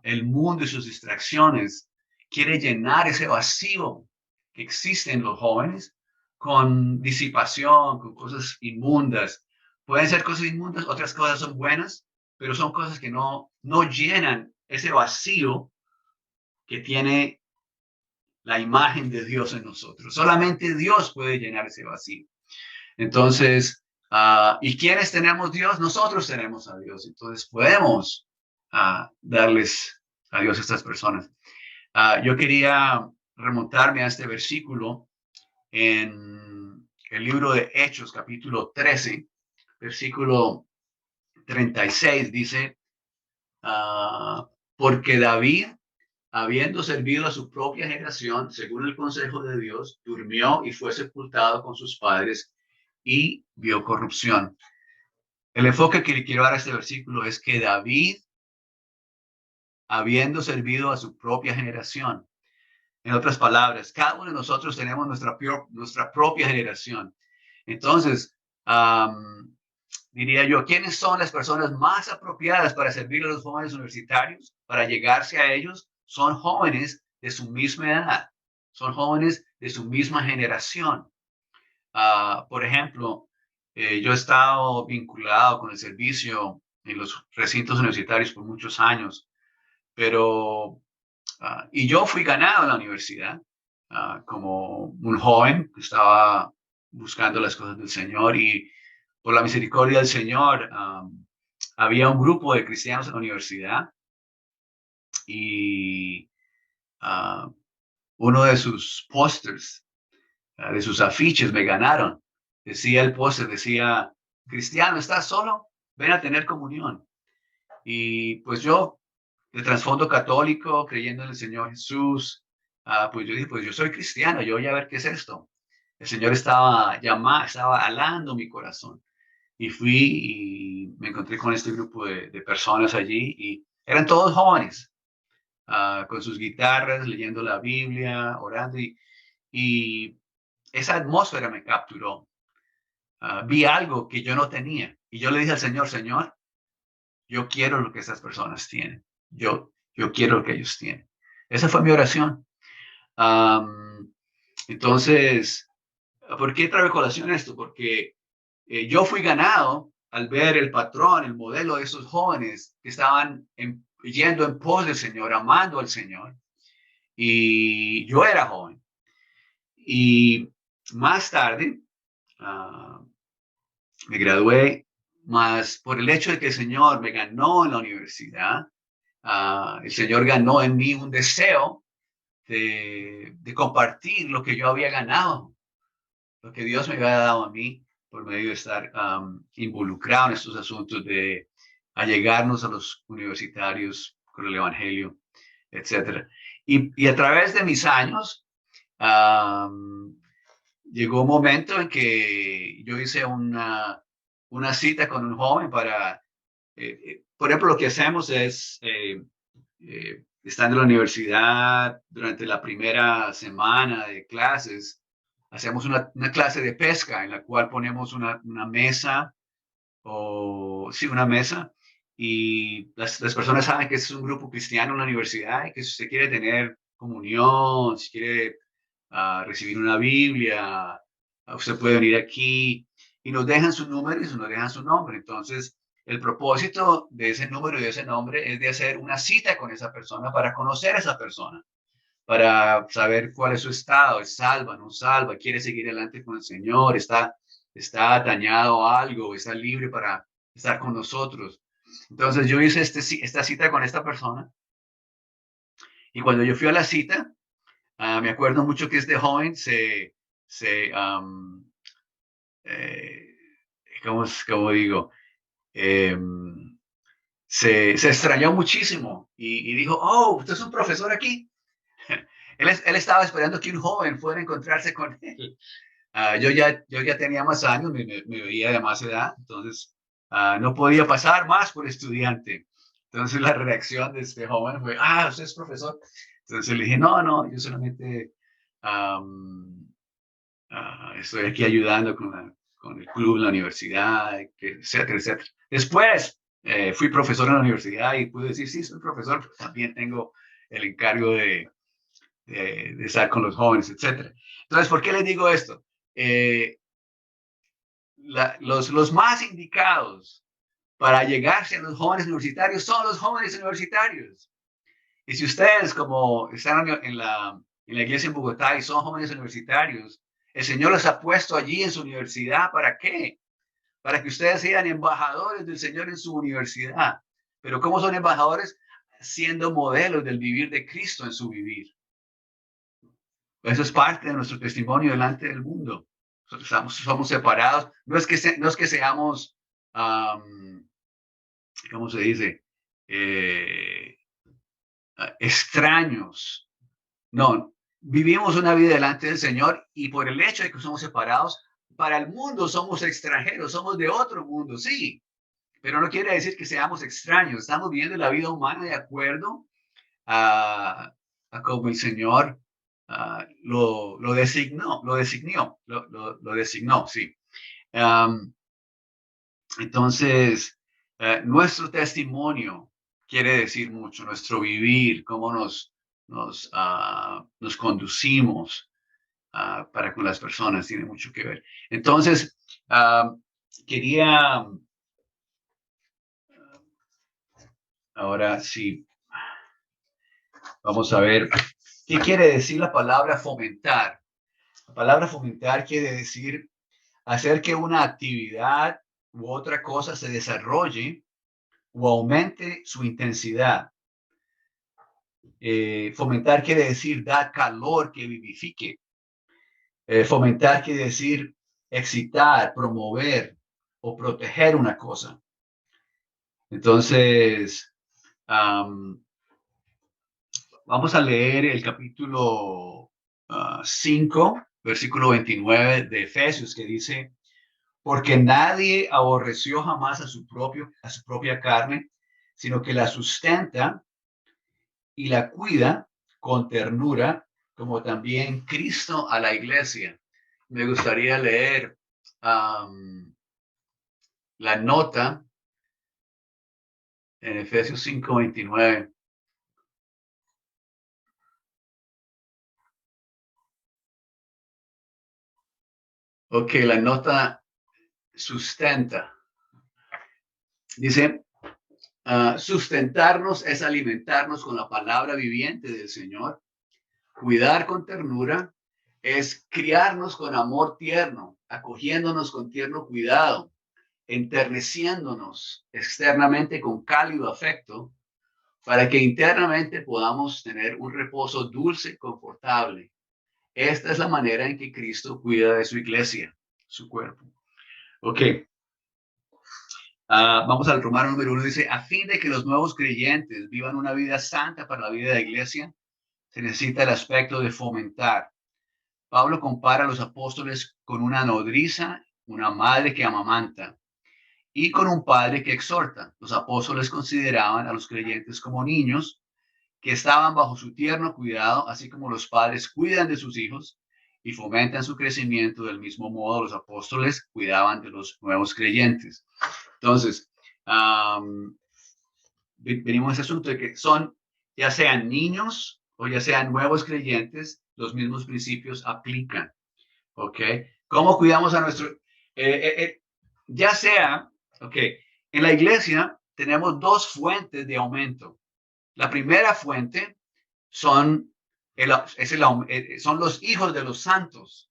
el mundo y sus distracciones quiere llenar ese vacío que existe en los jóvenes con disipación, con cosas inmundas. Pueden ser cosas inmundas, otras cosas son buenas, pero son cosas que no llenan ese vacío que tiene la imagen de Dios en nosotros. Solamente Dios puede llenar ese vacío. Entonces, ¿y quiénes tenemos Dios? Nosotros tenemos a Dios. Entonces, podemos darles a Dios a estas personas. Yo quería remontarme a este versículo en el libro de Hechos, capítulo 13, versículo 36, dice, porque David, habiendo servido a su propia generación, según el consejo de Dios, durmió y fue sepultado con sus padres y vio corrupción. El enfoque que le quiero dar a este versículo es que David, habiendo servido a su propia generación, en otras palabras, cada uno de nosotros tenemos nuestra propia generación. Entonces, diría yo, ¿quiénes son las personas más apropiadas para servir a los jóvenes universitarios, para llegarse a ellos? Son jóvenes de su misma edad, son jóvenes de su misma generación. Por ejemplo, yo he estado vinculado con el servicio en los recintos universitarios por muchos años, pero, y yo fui ganado en la universidad como un joven que estaba buscando las cosas del Señor y por la misericordia del Señor, había un grupo de cristianos en la universidad y ah, uno de sus pósters, de sus afiches, me ganaron. Decía el póster, decía, Cristiano, ¿estás solo? Ven a tener comunión. Y pues yo, de trasfondo católico, creyendo en el Señor Jesús, pues yo dije, pues yo soy cristiano, yo voy a ver qué es esto. El Señor estaba llamando, estaba alando mi corazón. Y fui y me encontré con este grupo de personas allí y eran todos jóvenes, con sus guitarras, leyendo la Biblia, orando y esa atmósfera me capturó. Vi algo que yo no tenía y yo le dije al Señor, Señor, yo quiero lo que esas personas tienen. Yo quiero lo que ellos tienen. Esa fue mi oración. Am, entonces, ¿por qué traigo colación esto? Porque yo fui ganado al ver el patrón, el modelo de esos jóvenes que estaban yendo en pos del Señor, amando al Señor. Y yo era joven. Y más tarde me gradué, más por el hecho de que el Señor me ganó en la universidad, el Señor ganó en mí un deseo de compartir lo que yo había ganado, lo que Dios me había dado a mí por medio de estar involucrado en estos asuntos de allegarnos a los universitarios con el Evangelio, etcétera. Y a través de mis años, llegó un momento en que yo hice una cita con un joven para, por ejemplo, lo que hacemos es, estando en la universidad, durante la primera semana de clases, hacemos una clase de pesca en la cual ponemos una mesa, o sí, una mesa, y las personas saben que es un grupo cristiano en la universidad y que si usted quiere tener comunión, si quiere recibir una Biblia, usted puede venir aquí y nos dejan su número y nos dejan su nombre. Entonces, el propósito de ese número y de ese nombre es de hacer una cita con esa persona para conocer a esa persona, para saber cuál es su estado, es salva, no salva, quiere seguir adelante con el Señor, está atañado a algo, está libre para estar con nosotros. Entonces yo hice esta cita con esta persona y cuando yo fui a la cita, me acuerdo mucho que este joven se eh, ¿cómo digo? Se extrañó muchísimo y dijo, oh, usted es un profesor aquí. Él estaba esperando que un joven fuera a encontrarse con él. Yo ya tenía más años, me veía de más edad, entonces no podía pasar más por estudiante. Entonces la reacción de este joven fue, usted es profesor. Entonces le dije, no, no, yo solamente estoy aquí ayudando con el club, la universidad, etcétera, etcétera. Después fui profesor en la universidad y pude decir, sí, soy profesor, pero también tengo el encargo de estar con los jóvenes, etcétera. Entonces, ¿por qué les digo esto? Los más indicados para llegarse a los jóvenes universitarios son los jóvenes universitarios. Y si ustedes, como están en la iglesia en Bogotá y son jóvenes universitarios, el Señor los ha puesto allí en su universidad. ¿Para qué? Para que ustedes sean embajadores del Señor en su universidad. Pero ¿cómo son embajadores? Siendo modelos del vivir de Cristo en su vivir. Eso es parte de nuestro testimonio delante del mundo. Nosotros somos separados. No es que seamos, ¿cómo se dice? Extraños. No, vivimos una vida delante del Señor y por el hecho de que somos separados, para el mundo somos extranjeros, somos de otro mundo, sí, pero no quiere decir que seamos extraños. Estamos viviendo la vida humana de acuerdo a como el Señor lo designó, sí. Entonces, nuestro testimonio quiere decir mucho, nuestro vivir, cómo nos conducimos para con las personas, tiene mucho que ver. Entonces, quería, ahora sí, vamos a ver, ¿qué quiere decir la palabra fomentar? La palabra fomentar quiere decir hacer que una actividad u otra cosa se desarrolle o aumente su intensidad. Fomentar quiere decir dar calor que vivifique. Fomentar quiere decir excitar, promover o proteger una cosa. Entonces, vamos a leer el capítulo 5, versículo 29 de Efesios, que dice, porque nadie aborreció jamás a su propia carne, sino que la sustenta y la cuida con ternura, como también Cristo a la iglesia. Me gustaría leer la nota en Efesios 5:29. Ok, la nota sustenta. Dice, sustentarnos es alimentarnos con la palabra viviente del Señor. Cuidar con ternura es criarnos con amor tierno, acogiéndonos con tierno cuidado, enterneciéndonos externamente con cálido afecto, para que internamente podamos tener un reposo dulce y confortable. Esta es la manera en que Cristo cuida de su iglesia, su cuerpo. Ok. Vamos al Romano número 1. Dice, a fin de que los nuevos creyentes vivan una vida santa para la vida de la iglesia, se necesita el aspecto de fomentar. Pablo compara a los apóstoles con una nodriza, una madre que amamanta, y con un padre que exhorta. Los apóstoles consideraban a los creyentes como niños que estaban bajo su tierno cuidado, así como los padres cuidan de sus hijos y fomentan su crecimiento. Del mismo modo, los apóstoles cuidaban de los nuevos creyentes. Entonces, venimos a ese asunto de que son, ya sean niños o ya sean nuevos creyentes, los mismos principios aplican. ¿Ok? ¿Cómo cuidamos a nuestro? Ya sea, ok, en la iglesia tenemos dos fuentes de aumento. La primera fuente son, son los hijos de los santos.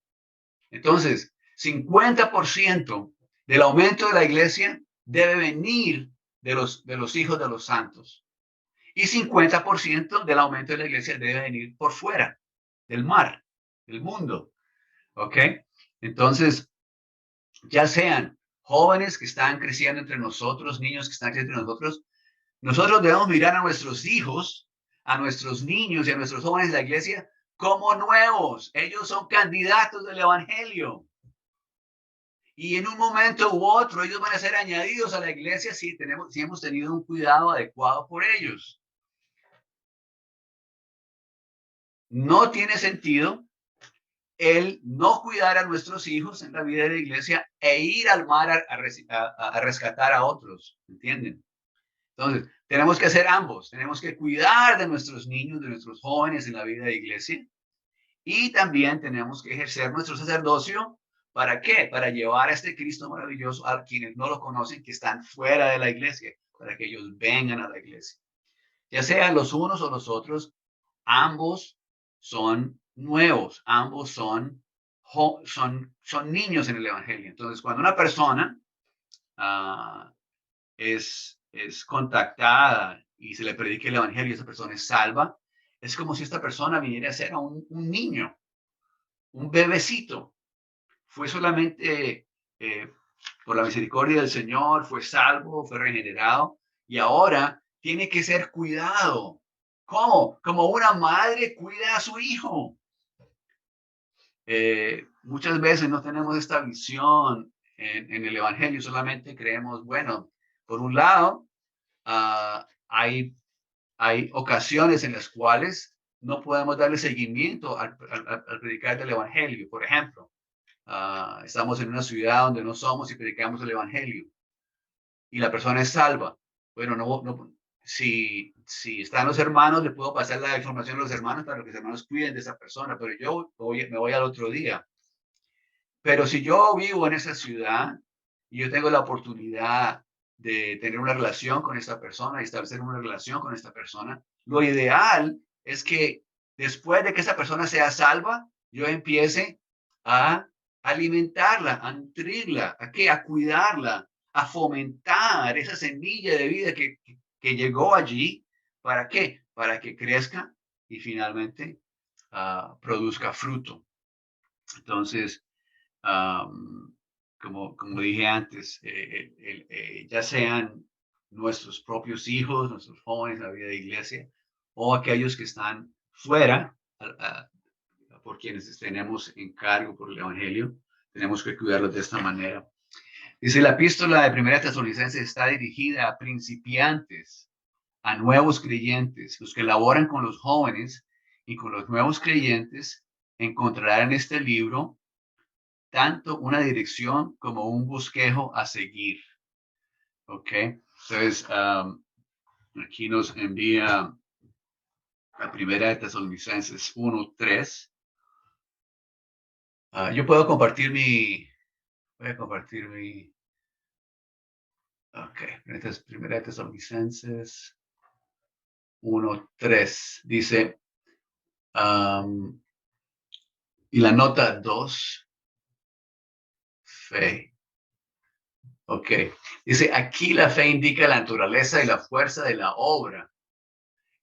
Entonces, 50% del aumento de la iglesia debe venir de los hijos de los santos. Y 50% del aumento de la iglesia debe venir por fuera, del mar, del mundo. ¿Ok? Entonces, ya sean jóvenes que están creciendo entre nosotros, niños que están creciendo entre nosotros debemos mirar a nuestros hijos, a nuestros niños y a nuestros jóvenes de la iglesia como nuevos. Ellos son candidatos del evangelio. Y en un momento u otro, ellos van a ser añadidos a la iglesia si hemos tenido un cuidado adecuado por ellos. No tiene sentido el no cuidar a nuestros hijos en la vida de la iglesia e ir al mar a rescatar a otros, ¿entienden? Entonces, tenemos que hacer ambos. Tenemos que cuidar de nuestros niños, de nuestros jóvenes en la vida de la iglesia. Y también tenemos que ejercer nuestro sacerdocio. ¿Para qué? Para llevar a este Cristo maravilloso a quienes no lo conocen, que están fuera de la iglesia, para que ellos vengan a la iglesia. Ya sean los unos o los otros, ambos son nuevos, ambos son niños en el evangelio. Entonces, cuando una persona es contactada y se le predica el evangelio y esa persona es salva, es como si esta persona viniera a ser un niño, un bebecito. Fue solamente por la misericordia del Señor, fue salvo, fue regenerado y ahora tiene que ser cuidado. ¿Cómo? Como una madre cuida a su hijo. Muchas veces no tenemos esta visión en el evangelio, solamente creemos, bueno, por un lado, hay ocasiones en las cuales no podemos darle seguimiento al predicar del evangelio. Por ejemplo, estamos en una ciudad donde no somos y predicamos el evangelio y la persona es salva. Bueno, si están los hermanos, le puedo pasar la información a los hermanos para que los hermanos cuiden de esa persona, pero yo me voy al otro día. Pero si yo vivo en esa ciudad y yo tengo la oportunidad de tener una relación con esta persona y establecer una relación con esta persona, lo ideal es que después de que esa persona sea salva, yo empiece a alimentarla, a nutrirla, a cuidarla, a fomentar esa semilla de vida que llegó allí. ¿Para qué? para que crezca y finalmente produzca fruto. Entonces, como dije antes, ya sean nuestros propios hijos, nuestros jóvenes en la vida de iglesia, o aquellos que están fuera, por quienes tenemos encargo por el Evangelio, tenemos que cuidarlos de esta manera. Dice, la epístola de Primera Tesalonicenses está dirigida a principiantes, a nuevos creyentes. Los que laboran con los jóvenes y con los nuevos creyentes encontrarán en este libro tanto una dirección como un bosquejo a seguir. ¿Ok? Entonces, aquí nos envía la Primera de Tesalonicenses 1:3. Yo puedo compartir voy a compartir ok, Primera de Tesalonicenses 1:3. Dice, y la nota 2, fe. Ok, dice, aquí la fe indica la naturaleza y la fuerza de la obra,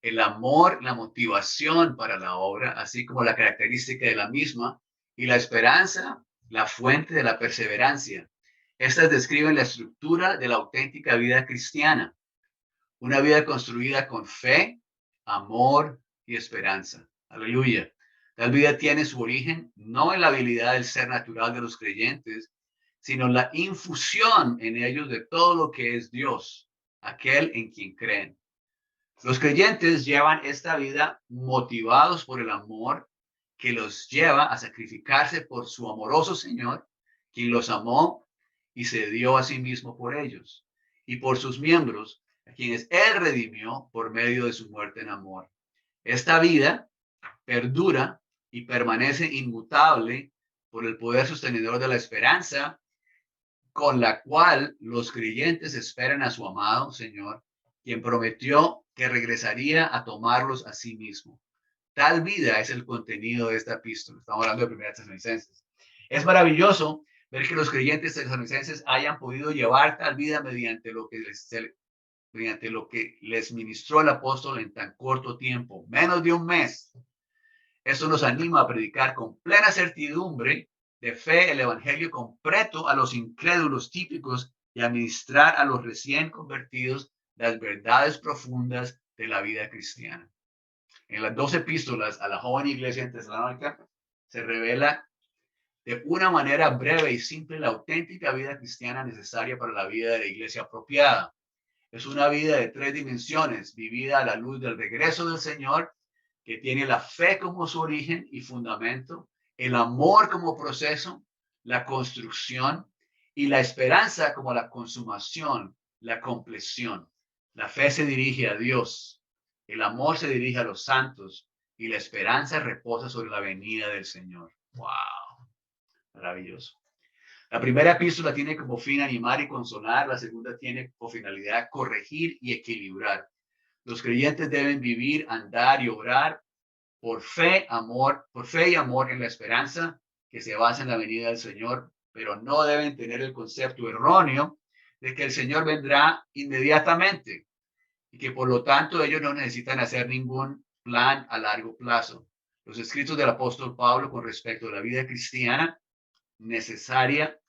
el amor, la motivación para la obra, así como la característica de la misma, y la esperanza, la fuente de la perseverancia. Estas describen la estructura de la auténtica vida cristiana, una vida construida con fe, amor y esperanza. Aleluya. Tal vida tiene su origen no en la habilidad del ser natural de los creyentes, sino la infusión en ellos de todo lo que es Dios, aquel en quien creen. Los creyentes llevan esta vida motivados por el amor que los lleva a sacrificarse por su amoroso Señor, quien los amó y se dio a sí mismo por ellos, y por sus miembros, a quienes Él redimió por medio de su muerte en amor. Esta vida perdura y permanece inmutable por el poder sostenedor de la esperanza con la cual los creyentes esperan a su amado Señor, quien prometió que regresaría a tomarlos a sí mismo. Tal vida es el contenido de esta epístola. Estamos hablando de Primera Tesalonicenses. Es maravilloso ver que los creyentes tesalonicenses hayan podido llevar tal vida mediante lo que les ministró el apóstol en tan corto tiempo, menos de un mes. Esto nos anima a predicar con plena certidumbre de fe el evangelio completo a los incrédulos típicos y a ministrar a los recién convertidos las verdades profundas de la vida cristiana. En las 2 epístolas a la joven iglesia en Tesalónica se revela de una manera breve y simple la auténtica vida cristiana necesaria para la vida de la iglesia apropiada. Es una vida de 3 dimensiones, vivida a la luz del regreso del Señor, que tiene la fe como su origen y fundamento, el amor como proceso, la construcción y la esperanza como la consumación, la compleción. La fe se dirige a Dios, el amor se dirige a los santos y la esperanza reposa sobre la venida del Señor. ¡Wow! Maravilloso. La primera epístola tiene como fin animar y consolar, la segunda tiene como finalidad corregir y equilibrar. Los creyentes deben vivir, andar y obrar por fe y amor en la esperanza que se basa en la venida del Señor, pero no deben tener el concepto erróneo de que el Señor vendrá inmediatamente y que por lo tanto ellos no necesitan hacer ningún plan a largo plazo. Los escritos del apóstol Pablo con respecto a la vida cristiana necesaria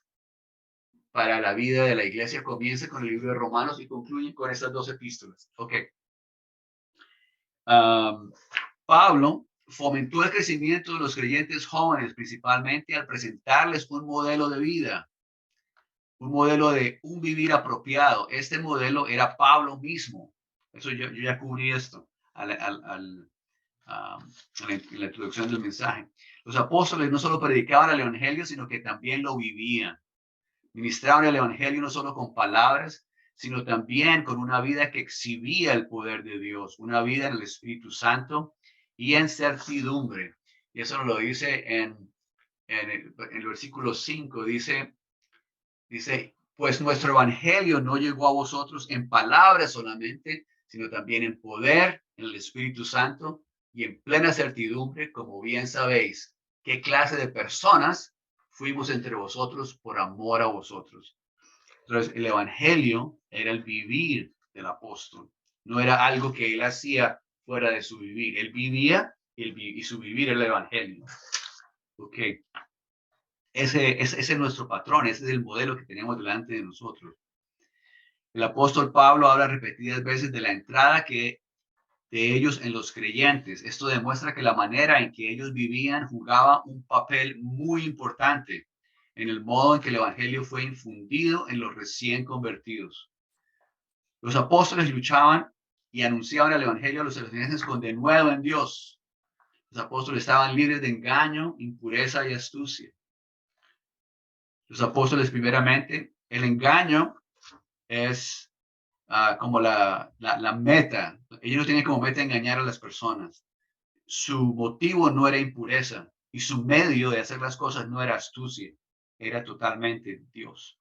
para la vida de la iglesia comienza con el libro de Romanos y concluye con estas 2 epístolas. Ok. Pablo fomentó el crecimiento de los creyentes jóvenes, principalmente al presentarles un modelo de vida, un modelo de un vivir apropiado. Este modelo era Pablo mismo. Eso yo ya cubrí esto en la introducción del mensaje. Los apóstoles no solo predicaban el evangelio, sino que también lo vivían. Ministraban el evangelio no solo con palabras, sino también con una vida que exhibía el poder de Dios, una vida en el Espíritu Santo y en certidumbre. Y eso nos lo dice en el versículo 5, dice, pues nuestro evangelio no llegó a vosotros en palabras solamente, sino también en poder, en el Espíritu Santo y en plena certidumbre, como bien sabéis, qué clase de personas fuimos entre vosotros por amor a vosotros. Entonces, el evangelio era el vivir del apóstol. No era algo que él hacía fuera de su vivir. Él vivía y su vivir era el evangelio. Ok. Ese es nuestro patrón, ese es el modelo que tenemos delante de nosotros. El apóstol Pablo habla repetidas veces de la entrada de ellos en los creyentes. Esto demuestra que la manera en que ellos vivían jugaba un papel muy importante en el modo en que el evangelio fue infundido en los recién convertidos. Los apóstoles luchaban y anunciaban el evangelio a los creyentes con denuedo en Dios. Los apóstoles estaban libres de engaño, impureza y astucia. Los apóstoles, primeramente, el engaño es como la meta. Ellos no tenían como meta engañar a las personas. Su motivo no era impureza y su medio de hacer las cosas no era astucia, era totalmente Dios.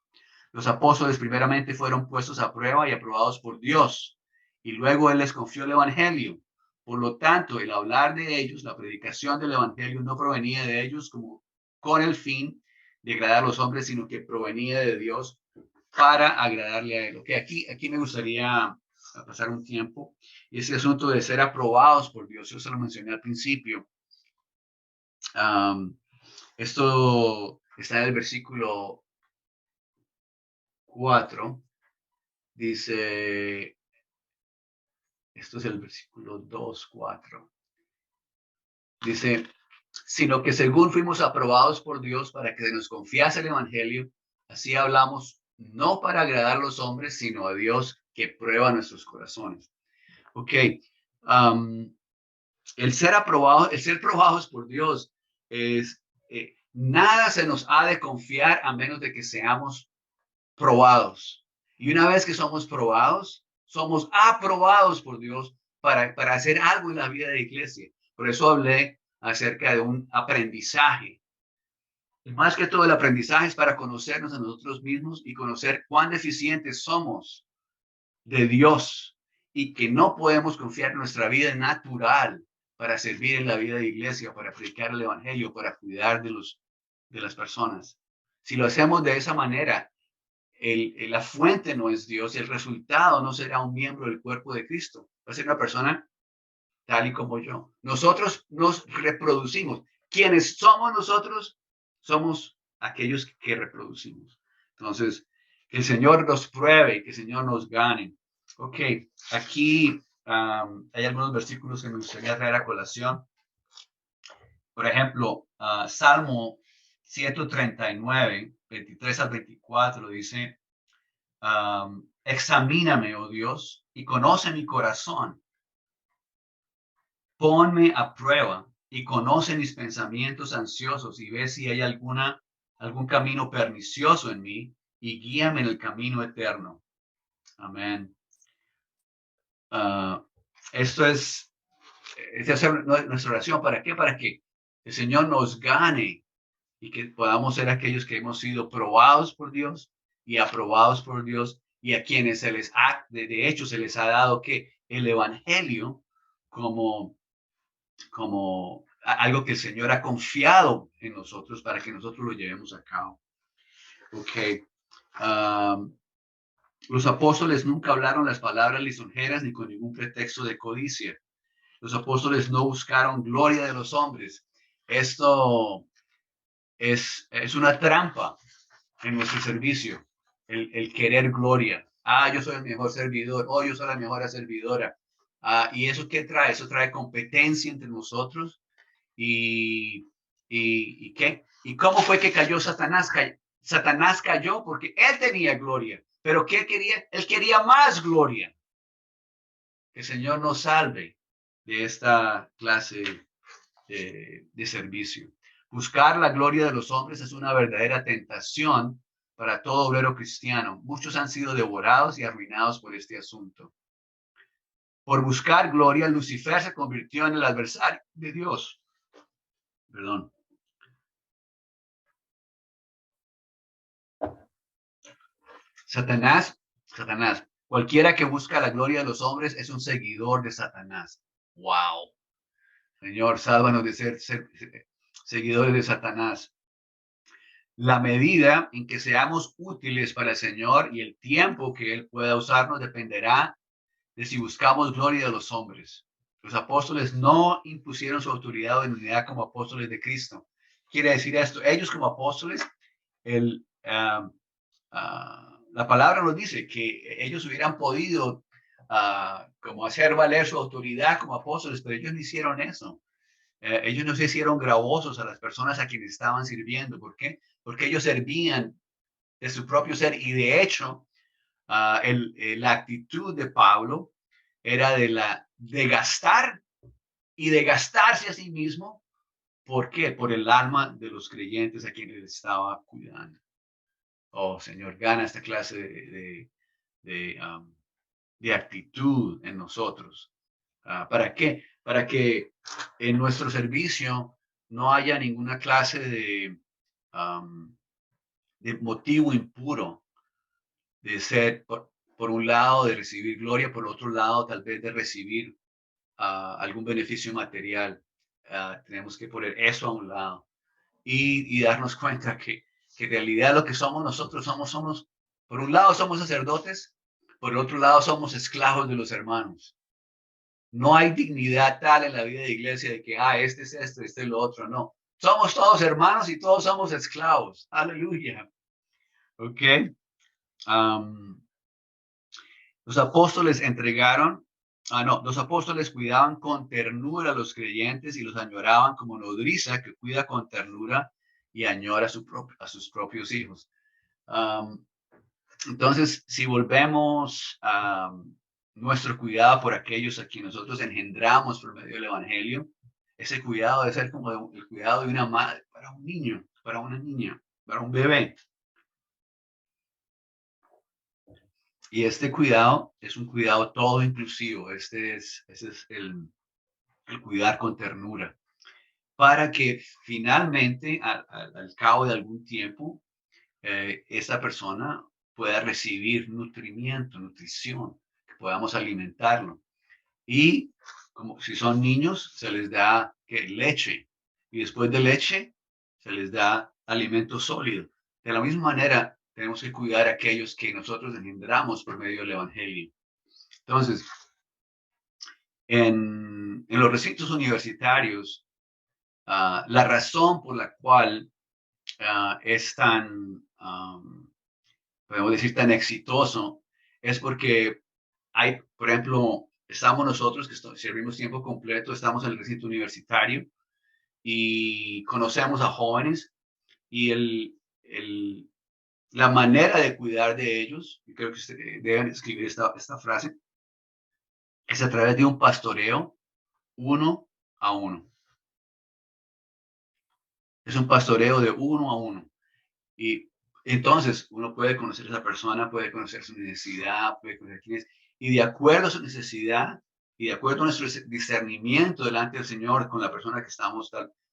Los apóstoles primeramente fueron puestos a prueba y aprobados por Dios y luego Él les confió el evangelio. Por lo tanto, el hablar de ellos, la predicación del evangelio no provenía de ellos como con el fin de agradar a los hombres, sino que provenía de Dios para agradarle a Él. Okay, aquí me gustaría pasar un tiempo y ese asunto de ser aprobados por Dios, yo se lo mencioné al principio. Esto está en el versículo 4. Dice, esto es el versículo 2, 4. Dice, sino que según fuimos aprobados por Dios para que se nos confiase el evangelio, así hablamos, no para agradar a los hombres, sino a Dios que prueba nuestros corazones. Ok, el ser probados por Dios es, nada se nos ha de confiar a menos de que seamos probados. Y una vez que somos probados, somos aprobados por Dios para hacer algo en la vida de la iglesia. Por eso hablé acerca de un aprendizaje. Y más que todo, el aprendizaje es para conocernos a nosotros mismos y conocer cuán deficientes somos de Dios y que no podemos confiar en nuestra vida natural para servir en la vida de iglesia, para predicar el evangelio, para cuidar de las personas. Si lo hacemos de esa manera, la fuente no es Dios y el resultado no será un miembro del cuerpo de Cristo. Va a ser una persona tal y como yo. Nosotros nos reproducimos. ¿Quiénes somos nosotros? Somos aquellos que reproducimos. Entonces, que el Señor nos pruebe, que el Señor nos gane. Ok, aquí hay algunos versículos que me gustaría traer a colación. Por ejemplo, Salmo 139, 23 al 24 dice, examíname, oh Dios, y conoce mi corazón. Ponme a prueba y conoce mis pensamientos ansiosos y ve si hay algún camino pernicioso en mí y guíame en el camino eterno. Amén. Esto es nuestra oración. ¿Para qué? Para que el Señor nos gane y que podamos ser aquellos que hemos sido probados por Dios y aprobados por Dios y a quienes de hecho se les ha dado que el evangelio como algo que el Señor ha confiado en nosotros para que nosotros lo llevemos a cabo. Ok. Los apóstoles nunca hablaron las palabras lisonjeras ni con ningún pretexto de codicia. Los apóstoles no buscaron gloria de los hombres. Esto es una trampa en nuestro servicio, el querer gloria. Yo soy el mejor servidor. Yo soy la mejor servidora. ¿Y eso qué trae? Eso trae competencia entre nosotros. ¿Y qué? ¿Y cómo fue que cayó Satanás? Satanás cayó porque él tenía gloria. ¿Pero qué quería? Él quería más gloria. Que el Señor nos salve de esta clase de servicio. Buscar la gloria de los hombres es una verdadera tentación para todo obrero cristiano. Muchos han sido devorados y arruinados por este asunto. Por buscar gloria, Lucifer se convirtió en el adversario de Dios. Perdón. Satanás, cualquiera que busca la gloria de los hombres es un seguidor de Satanás. Wow. Señor, sálvanos de ser seguidores de Satanás. La medida en que seamos útiles para el Señor y el tiempo que Él pueda usarnos dependerá de si buscamos gloria de los hombres. Los apóstoles no impusieron su autoridad o dignidad como apóstoles de Cristo. Quiere decir esto, ellos como apóstoles, la palabra nos dice que ellos hubieran podido como hacer valer su autoridad como apóstoles, pero ellos no hicieron eso. Ellos no se hicieron gravosos a las personas a quienes estaban sirviendo. ¿Por qué? Porque ellos servían de su propio ser y de hecho la actitud de Pablo era de gastar y de gastarse a sí mismo. ¿Por qué? Por el alma de los creyentes a quienes estaba cuidando. Oh, Señor, gana esta clase de actitud en nosotros. ¿Para qué? Para que en nuestro servicio no haya ninguna clase de motivo impuro de ser, por un lado, de recibir gloria, por otro lado, tal vez de recibir algún beneficio material. Tenemos que poner eso a un lado y darnos cuenta que en realidad lo que somos nosotros somos, por un lado somos sacerdotes, por el otro lado somos esclavos de los hermanos. No hay dignidad tal en la vida de iglesia de que, este es esto, este es lo otro, no. Somos todos hermanos y todos somos esclavos. Aleluya. ¿Ok? Los apóstoles los apóstoles cuidaban con ternura a los creyentes y los añoraban como nodriza que cuida con ternura y añora a sus propios hijos. Entonces, si volvemos a nuestro cuidado por aquellos a quienes nosotros engendramos por medio del Evangelio, ese cuidado debe ser como el cuidado de una madre para un niño, para una niña, para un bebé. Y este cuidado es un cuidado todo inclusivo. Ese es el cuidar con ternura. Para que finalmente, al cabo de algún tiempo, esa persona pueda recibir nutrición, que podamos alimentarlo. Y como si son niños, se les da leche. Y después de leche, se les da alimento sólido. De la misma manera, tenemos que cuidar a aquellos que nosotros engendramos por medio del Evangelio. Entonces, en los recintos universitarios, la razón por la cual es tan, podemos decir, tan exitoso es porque hay, por ejemplo, estamos nosotros que servimos tiempo completo, estamos en el recinto universitario y conocemos a jóvenes y la manera de cuidar de ellos, y creo que deben escribir esta frase, es a través de un pastoreo 1 a 1. Es un pastoreo de 1 a 1. Y entonces uno puede conocer a esa persona, puede conocer su necesidad, puede conocer quién es. Y de acuerdo a su necesidad y de acuerdo a nuestro discernimiento delante del Señor con la persona que estamos,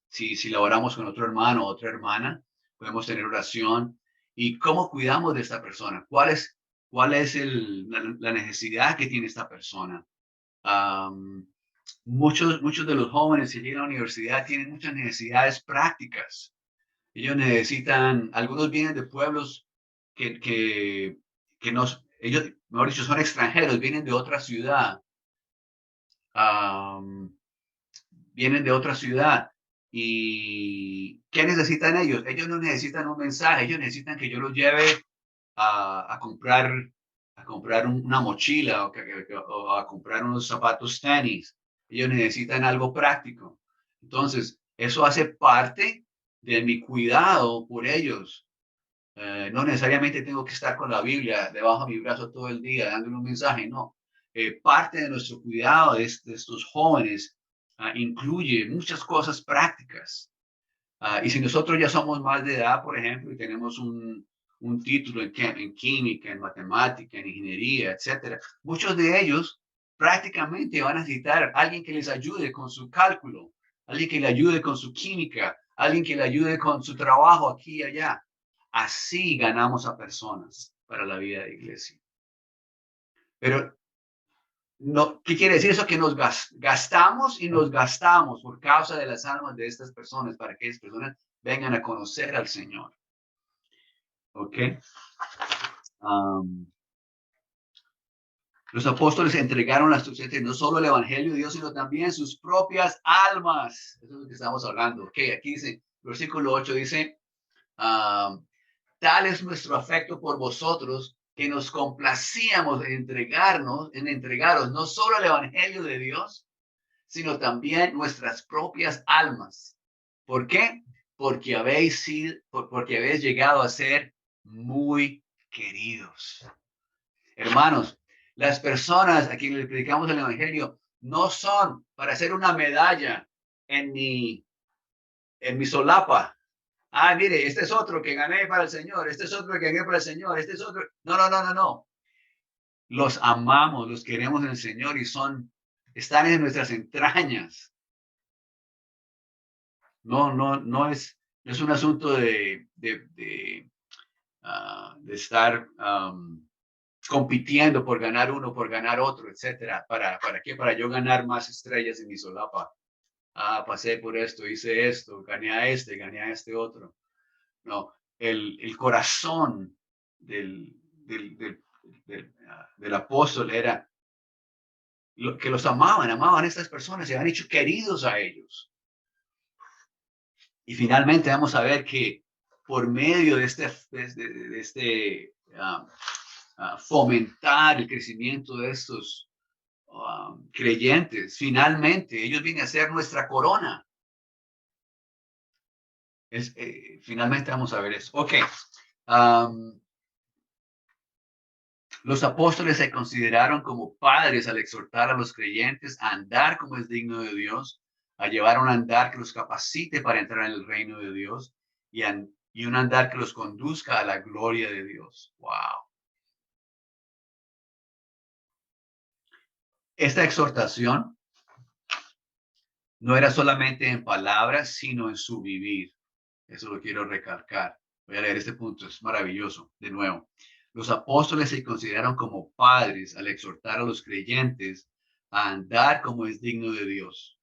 si laboramos con otro hermano o otra hermana, podemos tener oración. ¿Y cómo cuidamos de esta persona? ¿Cuál es la necesidad que tiene esta persona? Muchos de los jóvenes que llegan a la universidad tienen muchas necesidades prácticas. Ellos necesitan, algunos vienen de pueblos que ellos, mejor dicho, son extranjeros, vienen de otra ciudad. Vienen de otra ciudad. ¿Y qué necesitan ellos? Ellos no necesitan un mensaje, ellos necesitan que yo los lleve a comprar una mochila o a comprar unos zapatos tenis. Ellos necesitan algo práctico. Entonces, eso hace parte de mi cuidado por ellos. No necesariamente tengo que estar con la Biblia debajo de mi brazo todo el día dándole un mensaje, no. Parte de nuestro cuidado de estos jóvenes incluye muchas cosas prácticas. Y si nosotros ya somos más de edad, por ejemplo, y tenemos un título en química, en matemática, en ingeniería, etcétera, muchos de ellos prácticamente van a necesitar a alguien que les ayude con su cálculo, alguien que le ayude con su química, alguien que le ayude con su trabajo aquí y allá. Así ganamos a personas para la vida de iglesia. Pero no, ¿qué quiere decir eso? Que nos gastamos y nos gastamos por causa de las almas de estas personas, para que estas personas vengan a conocer al Señor. ¿Ok? Los apóstoles entregaron a sus gentes no solo el evangelio de Dios, sino también sus propias almas. Eso es lo que estamos hablando. Ok, aquí dice, versículo 8 dice, tal es nuestro afecto por vosotros, que nos complacíamos en entregaros no solo el evangelio de Dios, sino también nuestras propias almas. ¿Por qué? Porque porque habéis llegado a ser muy queridos. Hermanos, las personas a quienes le predicamos el evangelio no son para hacer una medalla en mi solapa. Ah, mire, este es otro que gané para el Señor, este es otro que gané para el Señor, este es otro. No, no, no, no, no. Los amamos, los queremos en el Señor y están en nuestras entrañas. No es un asunto de estar compitiendo por ganar uno, por ganar otro, etcétera. ¿Para qué? Para yo ganar más estrellas en mi solapa. Ah, pasé por esto, hice esto, gané a este otro. No, el corazón del apóstol era que los amaban a estas personas, se han hecho queridos a ellos. Y finalmente vamos a ver que por medio de este fomentar el crecimiento de estos creyentes, finalmente ellos vienen a ser nuestra corona. Finalmente vamos a ver eso. Ok. Los apóstoles se consideraron como padres al exhortar a los creyentes a andar como es digno de Dios, a llevar un andar que los capacite para entrar en el reino de Dios y un andar que los conduzca a la gloria de Dios. Wow. Esta exhortación no era solamente en palabras, sino en su vivir. Eso lo quiero recalcar. Voy a leer este punto, es maravilloso. De nuevo, los apóstoles se consideraron como padres al exhortar a los creyentes a andar como es digno de Dios,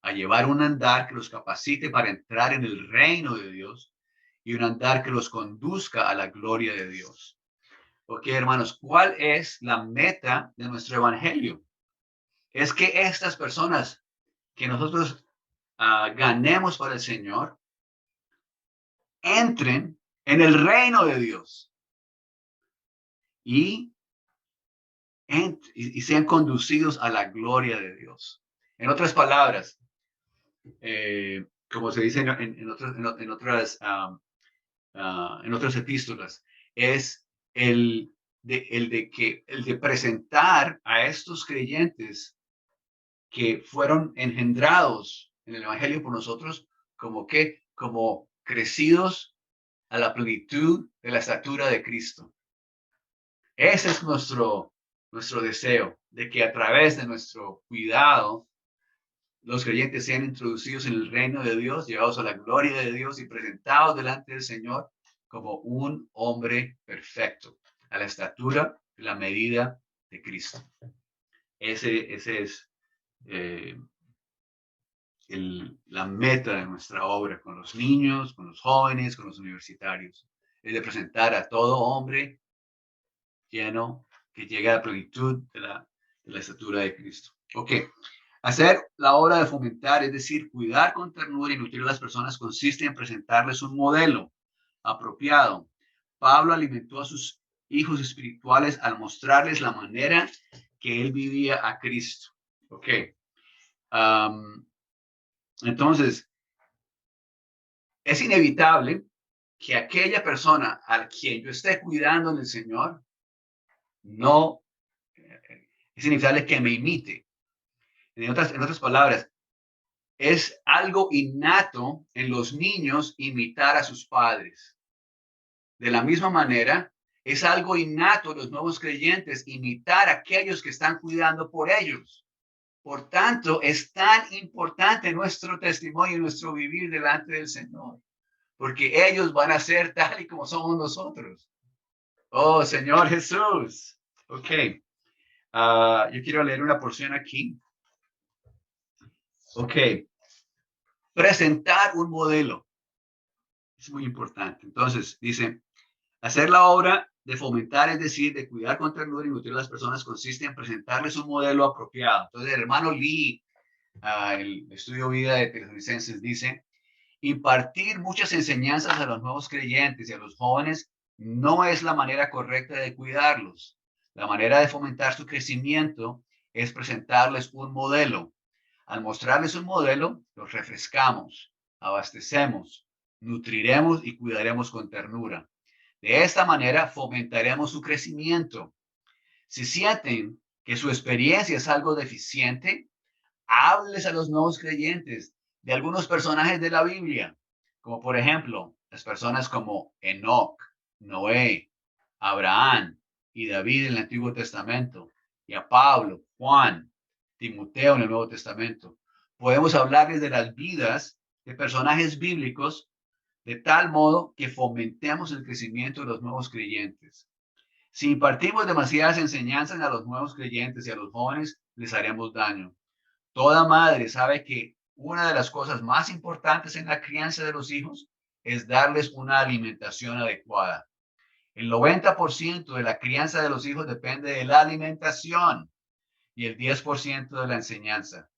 a llevar un andar que los capacite para entrar en el reino de Dios y un andar que los conduzca a la gloria de Dios. Ok, hermanos, ¿cuál es la meta de nuestro evangelio? Es que estas personas que nosotros ganemos para el Señor entren en el reino de Dios y sean conducidos a la gloria de Dios. En otras palabras, como se dice en otras epístolas, es el de presentar a estos creyentes que fueron engendrados en el evangelio por nosotros como crecidos a la plenitud de la estatura de Cristo. Ese es nuestro deseo, de que a través de nuestro cuidado los creyentes sean introducidos en el reino de Dios, llevados a la gloria de Dios y presentados delante del Señor como un hombre perfecto, a la estatura, la medida de Cristo. Ese es la meta de nuestra obra con los niños, con los jóvenes, con los universitarios. Es de presentar a todo hombre lleno que llegue a la plenitud de la estatura de Cristo. Ok. Hacer la obra de fomentar, es decir, cuidar con ternura y nutrir a las personas, consiste en presentarles un modelo apropiado. Pablo alimentó a sus hijos espirituales al mostrarles la manera que él vivía a Cristo. Ok. Entonces, es inevitable que aquella persona a quien yo esté cuidando en el Señor, es inevitable que me imite. En otras palabras, es algo innato en los niños imitar a sus padres. De la misma manera, es algo innato en los nuevos creyentes imitar a aquellos que están cuidando por ellos. Por tanto, es tan importante nuestro testimonio y nuestro vivir delante del Señor, porque ellos van a ser tal y como somos nosotros. Oh, Señor Jesús. Ok. Yo quiero leer una porción aquí. Ok. Presentar un modelo. Es muy importante. Entonces, dice, hacer la obra de fomentar, es decir, de cuidar con ternura y nutrir a las personas, consiste en presentarles un modelo apropiado. Entonces, el hermano Lee, el estudio vida de Tesalonicenses, dice: impartir muchas enseñanzas a los nuevos creyentes y a los jóvenes no es la manera correcta de cuidarlos. La manera de fomentar su crecimiento es presentarles un modelo. Al mostrarles un modelo, los refrescamos, abastecemos, nutriremos y cuidaremos con ternura. De esta manera fomentaremos su crecimiento. Si sienten que su experiencia es algo deficiente, hábleles a los nuevos creyentes de algunos personajes de la Biblia, como por ejemplo las personas como Enoc, Noé, Abraham y David en el Antiguo Testamento, y a Pablo, Juan, Timoteo en el Nuevo Testamento. Podemos hablarles de las vidas de personajes bíblicos de tal modo que fomentemos el crecimiento de los nuevos creyentes. Si impartimos demasiadas enseñanzas a los nuevos creyentes y a los jóvenes, les haremos daño. Toda madre sabe que una de las cosas más importantes en la crianza de los hijos es darles una alimentación adecuada. El 90% de la crianza de los hijos depende de la alimentación y el 10% de la enseñanza.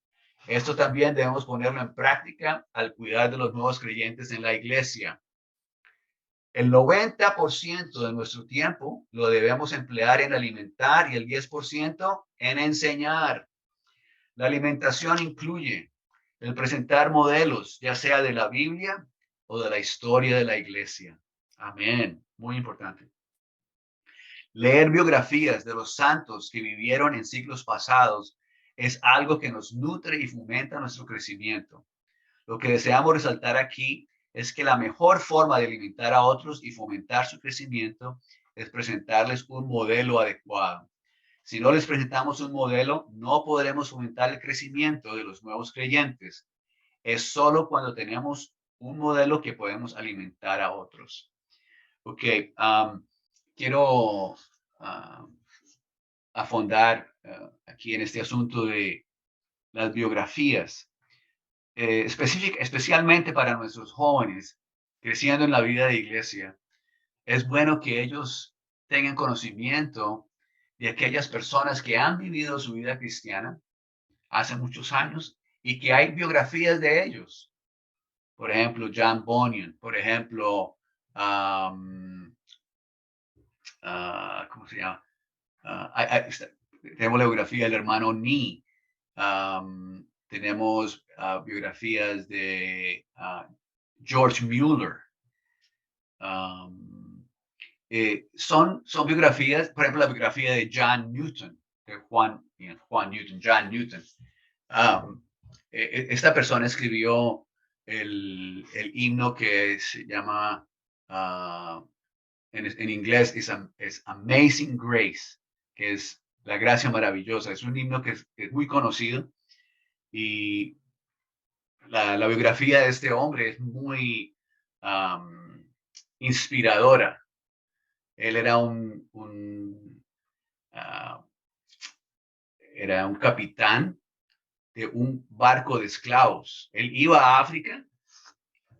Esto también debemos ponerlo en práctica al cuidar de los nuevos creyentes en la iglesia. El 90% de nuestro tiempo lo debemos emplear en alimentar y el 10% en enseñar. La alimentación incluye el presentar modelos, ya sea de la Biblia o de la historia de la iglesia. Amén. Muy importante. Leer biografías de los santos que vivieron en siglos pasados es algo que nos nutre y fomenta nuestro crecimiento. Lo que deseamos resaltar aquí es que la mejor forma de alimentar a otros y fomentar su crecimiento es presentarles un modelo adecuado. Si no les presentamos un modelo, no podremos fomentar el crecimiento de los nuevos creyentes. Es solo cuando tenemos un modelo que podemos alimentar a otros. Ok, quiero afondar aquí en este asunto de las biografías, especialmente para nuestros jóvenes creciendo en la vida de iglesia. Es bueno que ellos tengan conocimiento de aquellas personas que han vivido su vida cristiana hace muchos años y que hay biografías de ellos. Por ejemplo, John Bunyan, por ejemplo, ¿cómo se llama? Tenemos la biografía del hermano Nee. Tenemos biografías de George Mueller. Son biografías, por ejemplo, la biografía de John Newton, de Juan Newton, John Newton. Esta persona escribió el himno que se llama, en inglés, es Amazing Grace, que es la gracia maravillosa. Es un himno que es muy conocido y la biografía de este hombre es muy inspiradora. Él era era un capitán de un barco de esclavos. Él iba a África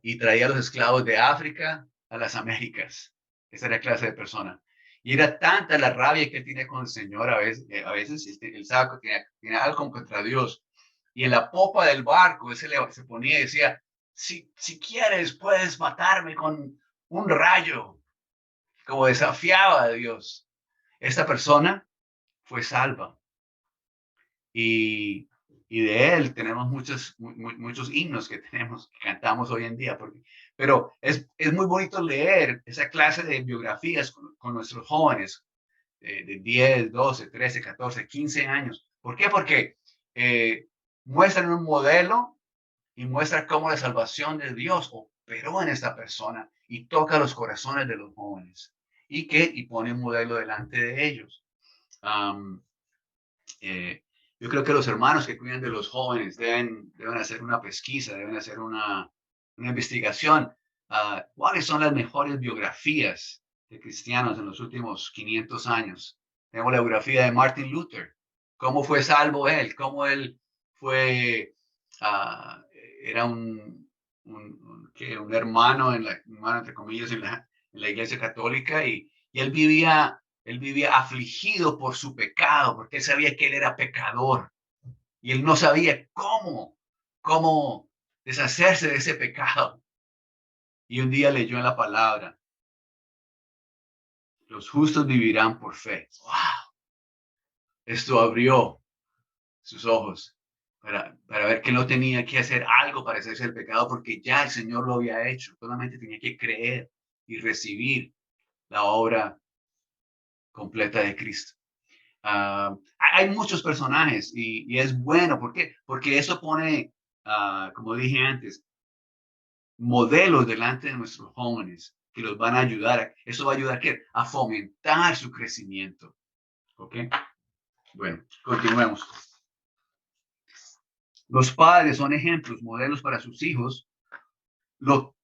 y traía a los esclavos de África a las Américas. Esa era la clase de persona. Y era tanta la rabia que él tenía con el Señor a veces él sabe que tenía algo contra Dios. Y en la popa del barco él se ponía y decía: si quieres puedes matarme con un rayo. Como desafiaba a Dios. Esta persona fue salva. Y de él tenemos muchos himnos que cantamos hoy en día. Pero es muy bonito leer esa clase de biografías con nuestros jóvenes de 10, 12, 13, 14, 15 años. ¿Por qué? Porque muestran un modelo y muestran cómo la salvación de Dios operó en esta persona y toca los corazones de los jóvenes y pone un modelo delante de ellos. Yo creo que los hermanos que cuidan de los jóvenes deben hacer una pesquisa, deben hacer una investigación. ¿Cuáles son las mejores biografías de cristianos en los últimos 500 años? Tenemos la biografía de Martin Luther. ¿Cómo fue salvo él? ¿Cómo él fue, era un hermano, hermano entre comillas, en la Iglesia Católica y Y él vivía afligido por su pecado, porque él sabía que él era pecador. Y él no sabía cómo deshacerse de ese pecado. Y un día leyó en la palabra, los justos vivirán por fe. ¡Wow! Esto abrió sus ojos para ver que no tenía que hacer algo para hacerse el pecado, porque ya el Señor lo había hecho. Solamente tenía que creer y recibir la obra completa de Cristo. Hay muchos personajes y es bueno. ¿Por qué? Porque eso pone, como dije antes, modelos delante de nuestros jóvenes que los van a ayudar. Eso va a ayudar ¿qué? A fomentar su crecimiento. ¿Ok? Bueno, continuemos. Los padres son ejemplos, modelos para sus hijos. Lo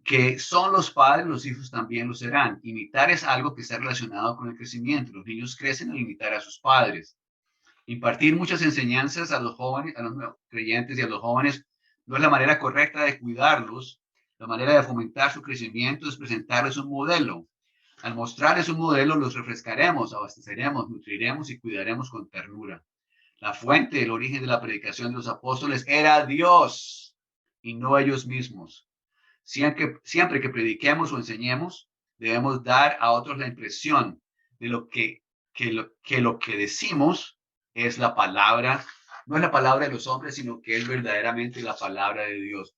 que son los padres, los hijos también lo serán. Imitar es algo que está relacionado con el crecimiento. Los niños crecen al imitar a sus padres. Impartir muchas enseñanzas a los jóvenes, a los creyentes y a los jóvenes no es la manera correcta de cuidarlos. La manera de fomentar su crecimiento es presentarles un modelo. Al mostrarles un modelo, los refrescaremos, abasteceremos, nutriremos y cuidaremos con ternura. La fuente, el origen de la predicación de los apóstoles era Dios y no ellos mismos. Siempre que prediquemos o enseñemos, debemos dar a otros la impresión de lo que decimos es la palabra, no es la palabra de los hombres, sino que es verdaderamente la palabra de Dios.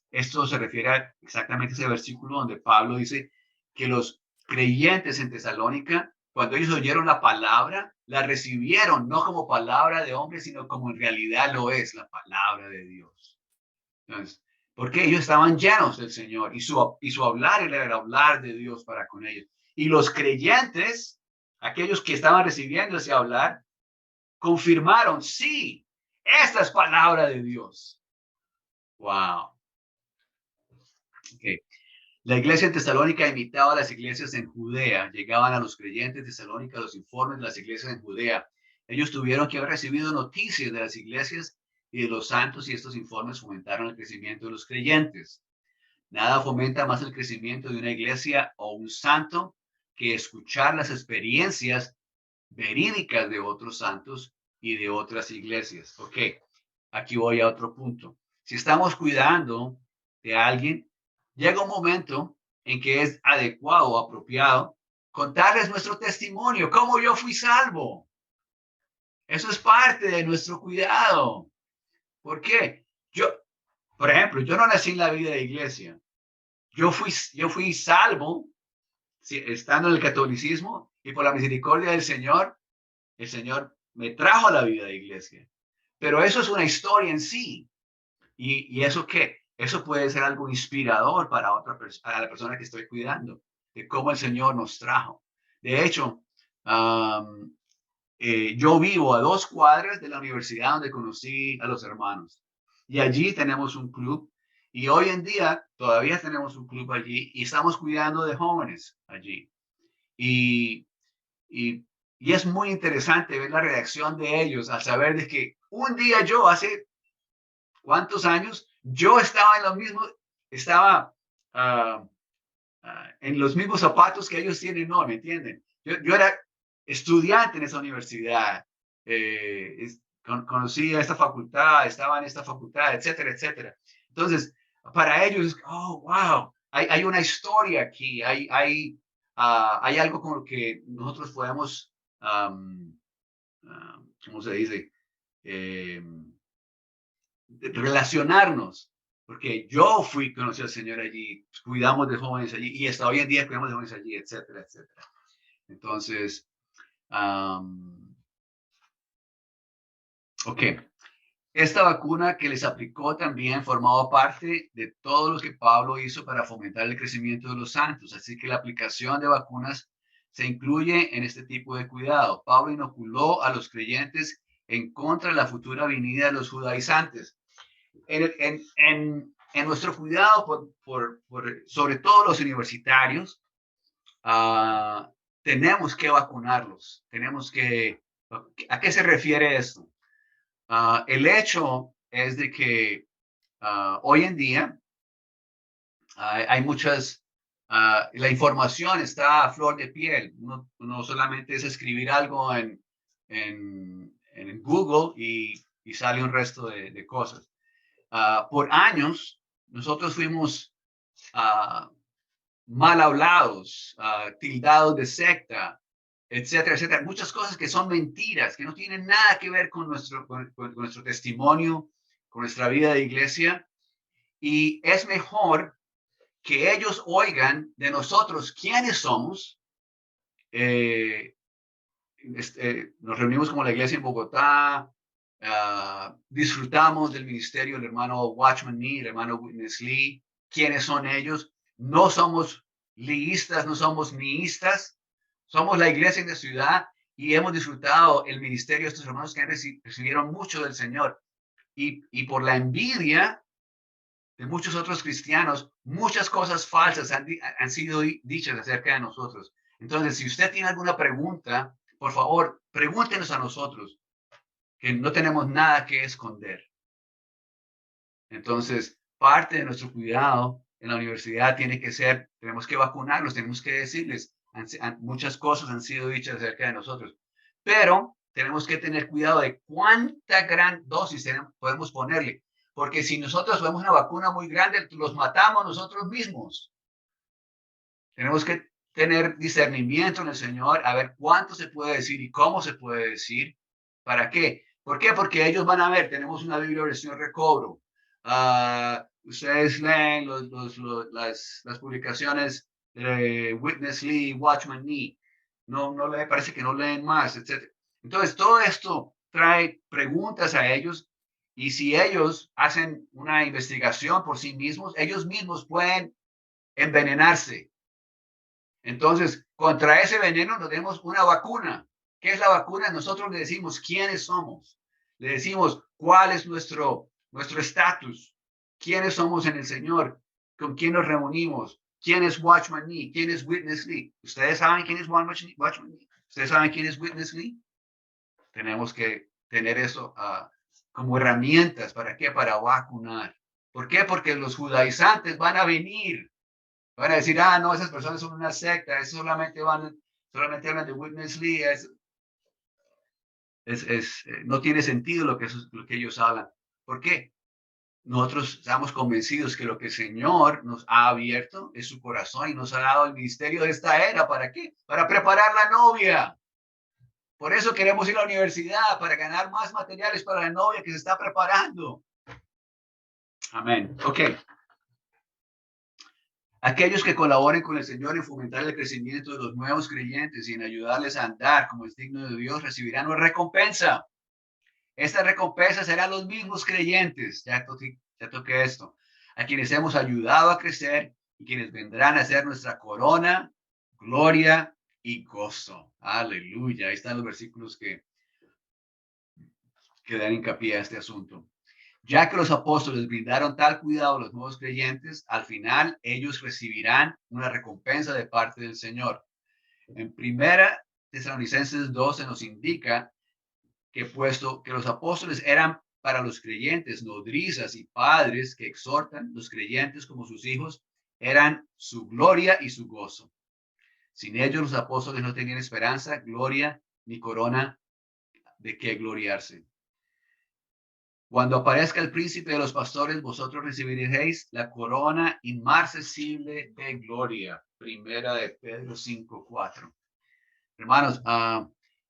Esto se refiere a exactamente ese versículo donde Pablo dice que los creyentes en Tesalónica, cuando ellos oyeron la palabra, la recibieron no como palabra de hombre, sino como en realidad lo es la palabra de Dios. Entonces, porque ellos estaban llenos del Señor y su hablar era el hablar de Dios para con ellos. Y los creyentes, aquellos que estaban recibiendo ese hablar, confirmaron, sí, esta es palabra de Dios. Wow. Okay. La iglesia en Tesalónica imitaba a las iglesias en Judea. Llegaban a los creyentes de Tesalónica los informes de las iglesias en Judea. Ellos tuvieron que haber recibido noticias de las iglesias y de los santos y estos informes fomentaron el crecimiento de los creyentes. Nada fomenta más el crecimiento de una iglesia o un santo que escuchar las experiencias verídicas de otros santos y de otras iglesias. Ok, aquí voy a otro punto. Si estamos cuidando de alguien, llega un momento en que es adecuado o apropiado contarles nuestro testimonio, cómo yo fui salvo. Eso es parte de nuestro cuidado. ¿Por qué? Por ejemplo, yo no nací en la vida de iglesia. Yo fui salvo estando en el catolicismo y por la misericordia del Señor, el Señor me trajo a la vida de iglesia. Pero eso es una historia en sí. ¿Y eso qué? Eso puede ser algo inspirador para para la persona que estoy cuidando, de cómo el Señor nos trajo. De hecho, yo vivo a 2 cuadras de la universidad donde conocí a los hermanos. Y allí tenemos un club. Y hoy en día todavía tenemos un club allí y estamos cuidando de jóvenes allí. Y, y, y es muy interesante ver la reacción de ellos al saber de que un día yo, hace ¿cuántos años? Yo estaba en lo mismo, estaba en los mismos zapatos que ellos tienen, no, ¿me entienden? Yo era estudiante en esa universidad, conocí a esta facultad, estaba en esta facultad, etcétera, etcétera. Entonces, para ellos, oh, wow, hay una historia aquí, hay algo con lo que nosotros podemos, ¿cómo se dice? Relacionarnos, porque yo conocí al Señor allí, cuidamos de jóvenes allí y hasta hoy en día cuidamos de jóvenes allí, etcétera, etcétera. Entonces, ok. Esta vacuna que les aplicó también formaba parte de todo lo que Pablo hizo para fomentar el crecimiento de los santos. Así que la aplicación de vacunas se incluye en este tipo de cuidado. Pablo inoculó a los creyentes en contra de la futura venida de los judaizantes. En nuestro cuidado, sobre todo los universitarios, tenemos que vacunarlos. ¿A qué se refiere esto? El hecho es de que hoy en día hay muchas La información está a flor de piel. No solamente es escribir algo en Google y sale un resto de cosas. Por años, nosotros fuimos mal hablados, tildados de secta, etcétera, etcétera. Muchas cosas que son mentiras, que no tienen nada que ver con con nuestro testimonio, con nuestra vida de iglesia. Y es mejor que ellos oigan de nosotros quiénes somos. Nos reunimos como la iglesia en Bogotá, disfrutamos del ministerio del hermano Watchman Nee, el hermano Witness Lee, quiénes son ellos. No somos liistas, no somos niistas, somos la iglesia en la ciudad y hemos disfrutado el ministerio de estos hermanos que recibieron mucho del Señor. Y por la envidia de muchos otros cristianos, muchas cosas falsas han sido dichas acerca de nosotros. Entonces, si usted tiene alguna pregunta, por favor, pregúntenos a nosotros, que no tenemos nada que esconder. Entonces, parte de nuestro cuidado en la universidad tiene que ser, tenemos que vacunarlos, tenemos que decirles, muchas cosas han sido dichas acerca de nosotros, pero tenemos que tener cuidado de cuánta gran dosis podemos ponerle, porque si nosotros vemos una vacuna muy grande, los matamos nosotros mismos. Tenemos que tener discernimiento en el Señor, a ver cuánto se puede decir y cómo se puede decir. ¿Para qué? ¿Por qué? Porque ellos van a ver, tenemos una Biblia versión recobro. Ustedes leen las publicaciones de Witness Lee, Watchman Nee. No le parece que no leen más, etc. Entonces, todo esto trae preguntas a ellos y si ellos hacen una investigación por sí mismos, ellos mismos pueden envenenarse. Entonces, contra ese veneno nos demos una vacuna. ¿Qué es la vacuna? Nosotros le decimos quiénes somos. Le decimos cuál es nuestro estatus. ¿Quiénes somos en el Señor? ¿Con quién nos reunimos? ¿Quién es Watchman Nee? ¿Quién es Witness Lee? ¿Ustedes saben quién es Watchman Nee? ¿Ustedes saben quién es Witness Lee? Tenemos que tener eso como herramientas. ¿Para qué? Para vacunar. ¿Por qué? Porque los judaizantes van a venir. Van a decir, no, esas personas son una secta, solamente hablan de Witness Lee, no tiene sentido lo que ellos hablan. ¿Por qué? Nosotros estamos convencidos que lo que el Señor nos ha abierto es su corazón y nos ha dado el ministerio de esta era. ¿Para qué? Para preparar la novia. Por eso queremos ir a la universidad, para ganar más materiales para la novia que se está preparando. Amén. Ok. Aquellos que colaboren con el Señor en fomentar el crecimiento de los nuevos creyentes y en ayudarles a andar como es digno de Dios, recibirán una recompensa. Esta recompensa será los mismos creyentes, ya toqué esto, a quienes hemos ayudado a crecer y quienes vendrán a ser nuestra corona, gloria y gozo. Aleluya. Ahí están los versículos que dan hincapié a este asunto. Ya que los apóstoles brindaron tal cuidado a los nuevos creyentes, al final ellos recibirán una recompensa de parte del Señor. En Primera Tesalonicenses 2 se nos indica que puesto que los apóstoles eran para los creyentes nodrizas y padres que exhortan los creyentes como sus hijos, eran su gloria y su gozo. Sin ellos los apóstoles no tenían esperanza, gloria ni corona de qué gloriarse. Cuando aparezca el príncipe de los pastores, vosotros recibiréis la corona inmarcesible de gloria. Primera de Pedro 5:4. Hermanos,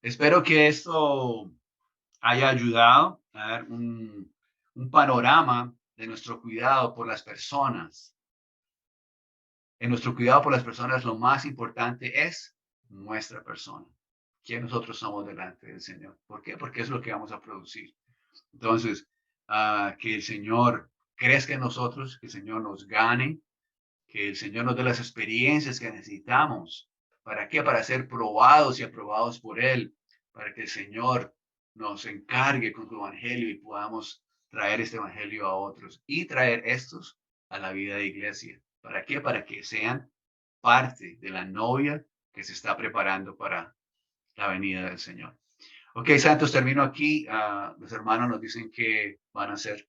espero que esto haya ayudado a dar un panorama de nuestro cuidado por las personas. En nuestro cuidado por las personas, lo más importante es nuestra persona. ¿Quién nosotros somos delante del Señor? ¿Por qué? Porque es lo que vamos a producir. Entonces, que el Señor crezca en nosotros, que el Señor nos gane, que el Señor nos dé las experiencias que necesitamos. ¿Para qué? Para ser probados y aprobados por Él, para que el Señor nos encargue con su evangelio y podamos traer este evangelio a otros y traer estos a la vida de iglesia. ¿Para qué? Para que sean parte de la novia que se está preparando para la venida del Señor. Ok, santos, termino aquí. Los hermanos nos dicen que van a hacer.